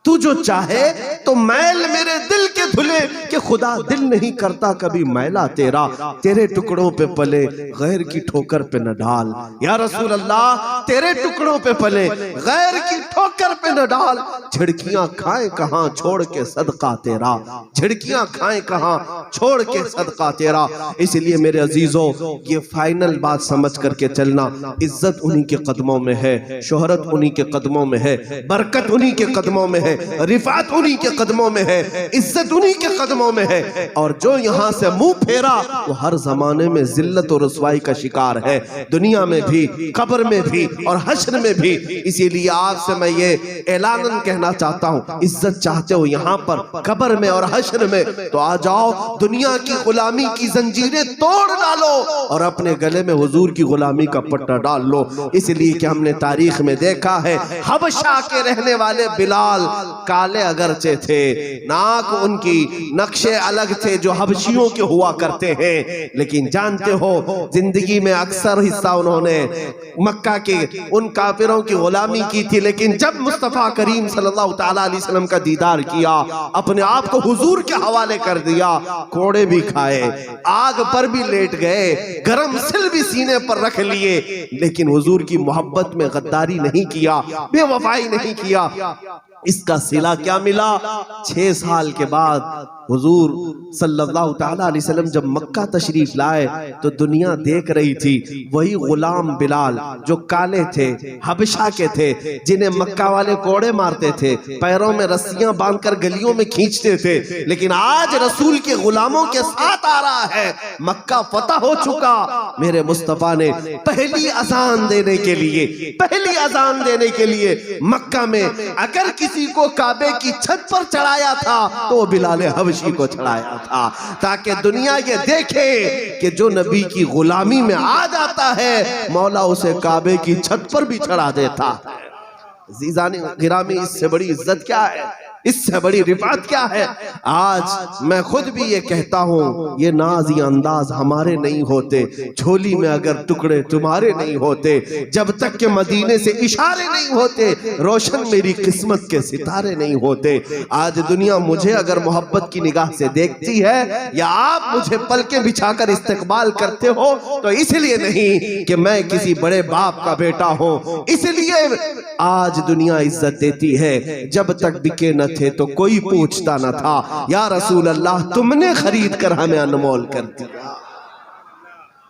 तू जो चाहे तो मैल मेरे दिल के धुले। कि खुदा दिल नहीं करता कभी मैला तेरा, तेरे टुकड़ों पे पले गैर की ठोकर पे न डाल। या रसूल अल्लाह तेरे टुकड़ों पे पले गैर की ठोकर पे न डाल। झिड़कियां खाए कहां छोड़ के सदका तेरा, झिड़कियां खाए कहां छोड़ के सदका तेरा। इसलिए मेरे अजीजों ये फाइनल बात समझ करके चलना, इज्जत उन्हीं के कदमों में है, शोहरत उन्हीं के कदमों में है, बरकत उन्हीं के कदमों में है, रिफात उन्हीं के कदमों में है, इज्जत उन्हीं के कदमों में है। और जो यहां से मुंह फेरा वो हर जमाने में जिल्लत और रुसवाई का शिकार है, दुनिया में भी कब्र में भी और हश्र में भी। इसीलिए आपसे मैं ये ऐलानन कहना चाहता हूं, इज्जत चाहते हो यहां पर कब्र में और हश्र में तो आ जाओ, दुनिया की गुलामी की जंजीरें तोड़ डालो और अपने गले में हुजूर की गुलामी का पट्टा डाल लो। इसलिए कि हमने तारीख में देखा है हबशा के रहने वाले बिलाल काले अगरचे थे, नाक उनकी नक्शे अलग थे जो हबशियों के हुआ करते हैं। लेकिन जानते हो जिंदगी में अक्सर हिस्सा उन्होंने मक्का के उन काफिरों की गुलामी की थी। लेकिन जब मुस्तफा करीम सल्लल्लाहु तआला अलैहि वसल्लम का दीदार किया, अपने आप को हुजूर के हवाले कर दिया, कोड़े भी खाए, आग पर भी लेट गए, गरम सिल भी सीने पर रख लिए, लेकिन हुजूर की मोहब्बत में गद्दारी नहीं किया, बेवफाई नहीं किया। इसका सिला क्या मिला? 6 साल के बाद हुजूर सल्लल्लाहु तआला अलैहि वसल्लम जब मक्का तशरीफ लाए तो दुनिया देख रही थी वही गुलाम बिलाल जो काले थे, हबशा के थे, जिन्हें मक्का वाले कोड़े मारते थे, पैरों में रस्सियां बांधकर गलियों में खींचते थे। लेकिन आज रसूल के गुलामों के साथ आ रहा है, मक्का फतह हो चुका। मेरे मुस्तफा ने पहली अजान देने के लिए, पहली अजान देने के लिए मक्का में अगर किसी को काबे की छत पर चढ़ाया था तो वो बिलाल हबशी को चढ़ाया था, ताकि दुनिया ये देखे कि जो नबी की गुलामी में आ जाता है मौला उसे काबे की छत पर भी चढ़ा देता है। जीजानी गिरामी, इससे बड़ी इज्जत क्या है, इससे बड़ी रिफात क्या है? आज मैं खुद भी ये कहता हूँ, ये नाज ये अंदाज हमारे नहीं होते, झोली में अगर टुकड़े तुम्हारे नहीं होते, जब तक के मदीने से इशारे नहीं होते, रोशन मेरी किस्मत के सितारे नहीं होते। आज दुनिया मुझे अगर मोहब्बत की निगाह से देखती है या आप मुझे पलके बिछाकर इस्तकबाल करते हो तो इसलिए नहीं कि मैं किसी बड़े बाप का बेटा हूँ, इसलिए आज दुनिया इज्जत देती है। जब तक बिके न थे तो कोई पूछता न था। या रसूल अल्लाह तुमने खरीद कर हमें अनमोल कर दिया।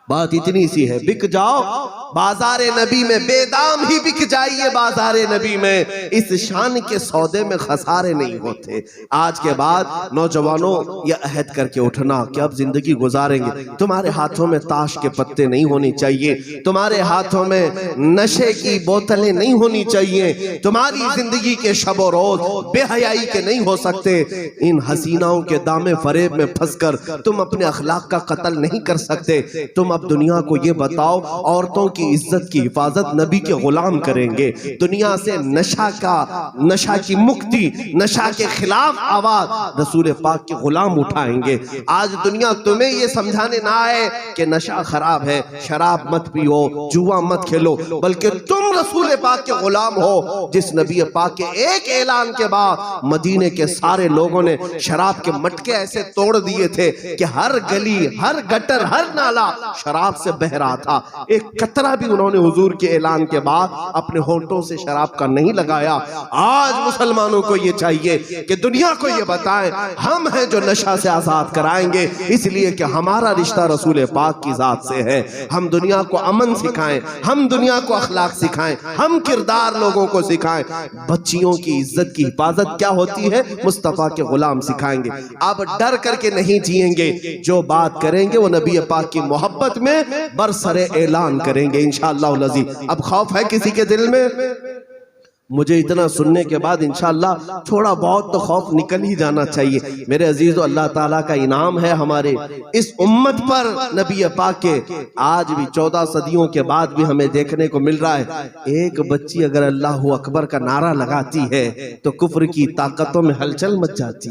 बात इतनी सी है, बिक जाओ बाजारे नबी में, बेदाम ही बिक जाइए बाजारे नबी में, इस शान के सौदे में खसारे नहीं होते। आज के बाद नौजवानों ये अहद करके उठना कि अब जिंदगी गुजारेंगे, तुम्हारे हाथों में ताश के पत्ते नहीं होनी चाहिए, तुम्हारे हाथों में नशे की बोतलें नहीं होनी चाहिए, तुम्हारी जिंदगी के शबो रोज बेहयाई के नहीं हो सकते। इन हसीनाओं के दामे फरेब में फंसकर तुम अपने अखलाक का कत्ल नहीं कर सकते। तुम अब दुनिया को ये बताओ, औरतों की इज्जत की हिफाजत नबी के गुलाम करेंगे, दुनिया से नशा की मुक्ति, नशा के खिलाफ आवाज रसूल पाक के गुलाम उठाएंगे। आज दुनिया तुम्हें ये समझाने ना आए कि नशा खराब है, शराब मत पियो, जुआ मत खेलो, बल्कि तुम रसूल पाक के गुलाम हो, जिस नबी पाक के एक ऐलान के बाद मदीने के सारे लोगों ने शराब के मटके ऐसे तोड़ दिए थे कि हर गली, हर गटर, हर नाला शराब से बह रहा था। एक कतरा भी उन्होंने हुजूर के ऐलान के बाद अपने होंठों से शराब का नहीं लगाया। आज मुसलमानों को ये चाहिए कि दुनिया को ये बताएं, हम हैं जो नशा से आजाद कराएंगे, इसलिए कि हमारा रिश्ता रसूल पाक की जात से है। हम दुनिया को अमन सिखाएं, हम दुनिया को अखलाक सिखाएं, हम किरदार लोगों को सिखाएं। बच्चियों की इज्जत की हिफाजत क्या होती है मुस्तफा के गुलाम सिखाएंगे। अब डर करके नहीं जिएंगे, जो बात करेंगे वो नबी पाक की मोहब्बत में बरसरे ऐलान करेंगे इंशाअल्लाह अज़ीज़। अब खौफ है किसी के दिल में? मुझे इतना सुनने के बाद इंशाअल्लाह थोड़ा बहुत तो खौफ निकल ही जाना चाहिए। मेरे अजीज, अल्लाह ताला का इनाम है हमारे इस उम्मत पर, नबी पाक के आज भी 14 सदियों के बाद भी हमें देखने को मिल रहा है। एक बच्ची अगर अल्लाह अकबर का नारा लगाती है तो कुफ्र की ताकतों में हलचल मच जाती।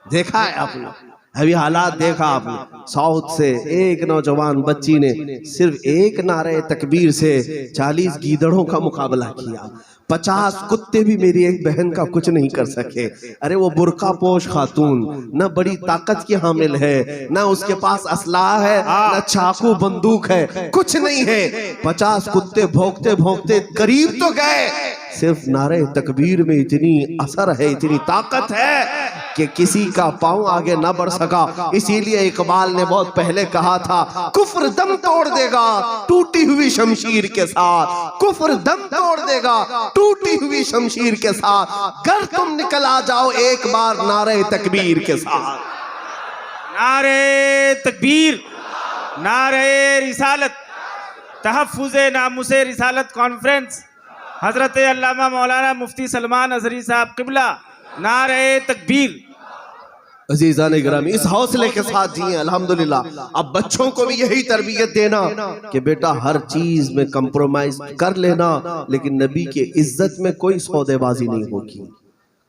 देखा है आपने, अभी हालात देखा आपने। साउथ से एक नौजवान बच्ची ने सिर्फ एक नारे तकबीर से 40 गीदड़ों का मुकाबला किया। 50 कुत्ते भी मेरी एक बहन का कुछ नहीं कर सके। अरे वो बुर्का पोश खातून, न बड़ी ताकत की हामिल है, न उसके पास असलाह है, न चाकू बंदूक है, कुछ नहीं है। 50 कुत्ते भौंकते भौंकते करीब तो गए, सिर्फ नारे तकबीर में इतनी असर है, इतनी ताकत है कि किसी का पांव आगे न बढ़ सका। इसीलिए इकबाल ने बहुत पहले कहा था, कुफ्र दम तोड़ देगा टूटी हुई शमशीर के साथ, कुफ्र दम तोड़ देगा टूटी हुई शमशीर के साथ, गर तुम निकल आ जाओ एक बार नारे तकबीर के साथ। नारे तकबीर, नारे रिसालत, तहफ्फुज़े नामुसे रिसालत कॉन्फ्रेंस, हजरत अल्लामा मौलाना मुफ्ती सलमान अजहरी साहब किबला, नारे तकबीर। अजीज़ान गिरामी, इस हौसले के साथ जिए अल्हम्दुलिल्लाह। अब बच्चों को भी यही तरबियत देना कि बेटा हर चीज में कंप्रोमाइज कर लेना, लेकिन नबी के इज्जत में कोई सौदेबाजी नहीं होगी,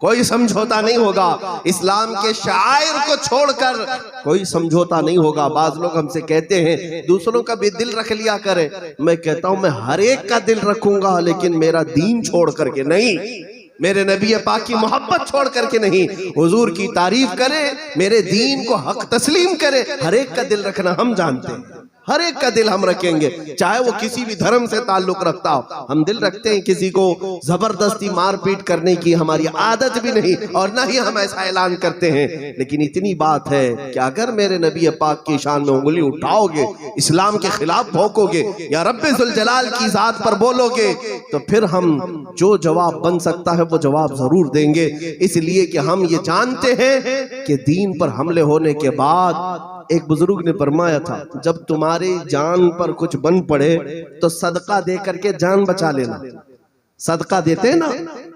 कोई समझौता नहीं होगा। इस्लाम के शायर को छोड़कर कोई समझौता नहीं होगा। बाज लोग हमसे कहते हैं दूसरों का भी दिल रख लिया करे, मैं कहता हूं मैं हर एक का दिल रखूंगा, लेकिन मेरा दीन छोड़ करके नहीं, मेरे नबी पाक की मोहब्बत छोड़ करके नहीं। हुजूर की तारीफ करे, मेरे दीन को हक तस्लीम करे, हर एक का दिल रखना हम जानते हैं, हर एक का दिल हम रखेंगे, चाहे वो किसी भी धर्म से ताल्लुक रखता हो। हम दिल रखते हैं, किसी को जबरदस्ती मारपीट करने की हमारी आदत भी नहीं, और ना ही हम ऐसा ऐलान करते हैं। लेकिन इतनी बात है कि अगर मेरे नबी पाक की शान में उंगली उठाओगे, इस्लाम के खिलाफ भौंकोगे या रब्बे जुल जलाल की जात पर बोलोगे, तो फिर हम जो जवाब बन सकता है वो जवाब जरूर देंगे। इसलिए कि हम ये जानते हैं कि दीन पर हमले होने के बाद, एक बुजुर्ग ने फरमाया था, जब तुम्हारी जान पर कुछ बन पड़े तो सदका दे करके जान बचा लेना। सदका देते हैं ना,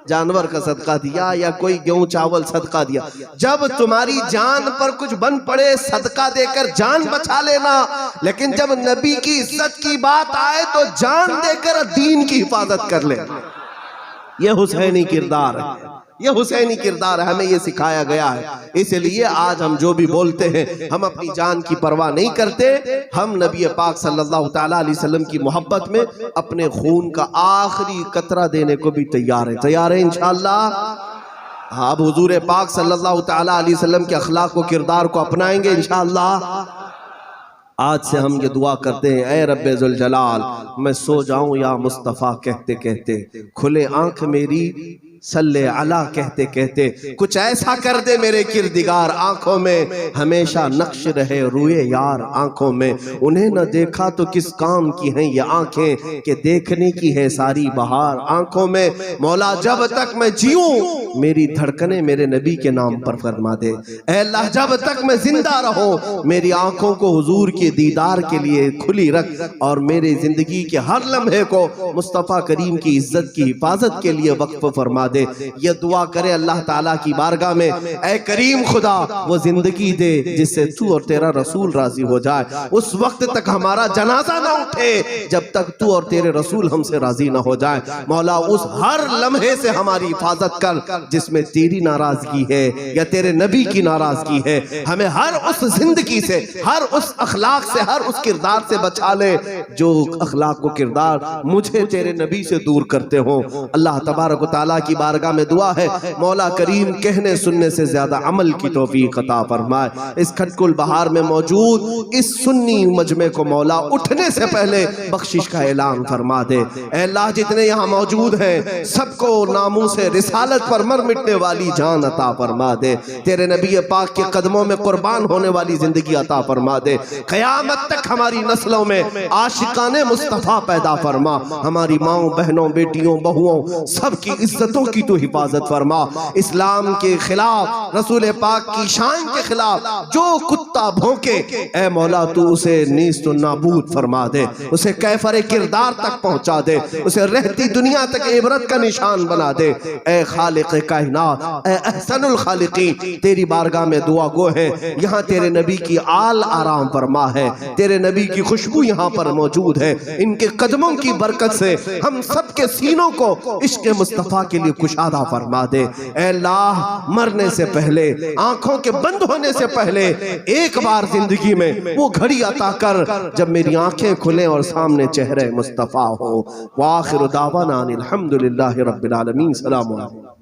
जानवर का सदका दिया या कोई गेहूं चावल सदका दिया, जब तुम्हारी जान पर कुछ बन पड़े सदका देकर जान बचा लेना। लेकिन जब नबी की इज्जत की बात आए तो जान देकर दीन की हिफाजत कर ले। यह हुसैनी किरदार है, यह हुसैनी किरदार है, हमें यह सिखाया गया है। इसलिए आज हम जो भी बोलते हैं, हम अपनी जान की परवाह नहीं करते। हम नबी पाक सल्लल्लाहु तआला अलैहि वसल्लम की मोहब्बत में अपने खून का आखिरी कतरा देने को भी तैयार है, तैयार है इंशाअल्लाह। अब हुजूर पाक सल्लल्लाहु तआला अलैहि वसल्लम के अखलाक को, किरदार को अपनाएंगे इंशाअल्लाह। आज से हम ये दुआ करते हैं, ऐ रब्बे जुल जलाल, मैं सो जाऊं या मुस्तफ़ा कहते कहते, खुले आंख मेरी सल्ले अला कहते कहते, कुछ ऐसा कर दे मेरे किरदिगार आंखों में, हमेशा नक्श रहे रूए यार आंखों में। उन्हें न देखा तो किस काम की हैं ये आंखें, कि देखने की है सारी बहार आंखों में। मौला जब तक मैं जीऊं मेरी धड़कने मेरे नबी के नाम पर फरमा दे। ऐ अल्लाह जब तक मैं जिंदा रहूं मेरी आंखों को हुजूर के दीदार के लिए खुली रख, और मेरे जिंदगी के हर लम्हे को मुस्तफ़ा करीम की इज्जत की हिफाजत के लिए वक्फ फरमा दे। ये दुआ करे अल्लाह ताला की बारगाह में, ऐ करीम खुदा वो जिंदगी दे जिससे तू और तेरा रसूल राजी हो जाए। उस वक्त तक हमारा जनाजा ना उठे जब तक तू और तेरे रसूल हमसे राजी ना हो जाए। मौला उस हर लम्हे से हमारी हिफाजत कर जिसमें तेरी नाराजगी है या तेरे नबी की नाराजगी है। हमें हर उस जिंदगी से, हर उस अखलाक से, हर उस किरदार से बचा ले जो अखलाक को किरदार मुझे तेरे नबी से दूर करते हो। अल्लाह तबारक व तआला की बारगाह में दुआ है, मौला करीम कहने सुनने से ज्यादा अमल की तौफीक अता फरमाए। इस खटकुल बहार में मौजूद इस सुन्नी मजमे को मौला उठने से पहले बख्शिश का ऐलान फरमा दे। ऐ अल्लाह जितने यहाँ मौजूद हैं सबको नामों से रिसालत पर मर मिटने वाली जान अता फरमा दे। तेरे नबी पाक के कदमों में कुर्बान होने वाली जिंदगी अता फरमा दे। क़यामत तक हमारी नस्लों में आशिकाने मुस्तफ़ा पैदा फरमा। हमारी माओ बहनों बेटियों बहुओं सबकी इज्जतों की तू हिफाजत फरमा। इस्लाम के खिलाफ, रसूल पाक की शान के खिलाफ जो कुत्ता भौंके, ऐ मौला तू उसे नीस्त नाबूद फरमा दे, उसे कैफरे किरदार तक पहुंचा दे, उसे रहती दुनिया तक इबरत का निशान बना दे। ऐ खालिक कायनात, ऐ अहसनुल खालिकीन, तेरी बारगाह में दुआ गो है। यहाँ तेरे नबी की आल आराम फरमा है, तेरे नबी की खुशबू यहाँ पर मौजूद है। इनके कदमों की बरकत से हम सबके सीनों को इश्क़ मुस्तफ़ा के लिए कुशादा फरमा दे। ऐ अल्लाह, मरने से पहले, आंखों के बंद होने से पहले एक बार जिंदगी में वो घड़ी अता कर जब मेरी आंखें खुले और सामने चेहरे मुस्तफ़ा हो। व आखिर दावाना अनिल हम्दुलिल्लाहि रब्बिल आलमीन। सलाम अलैकुम।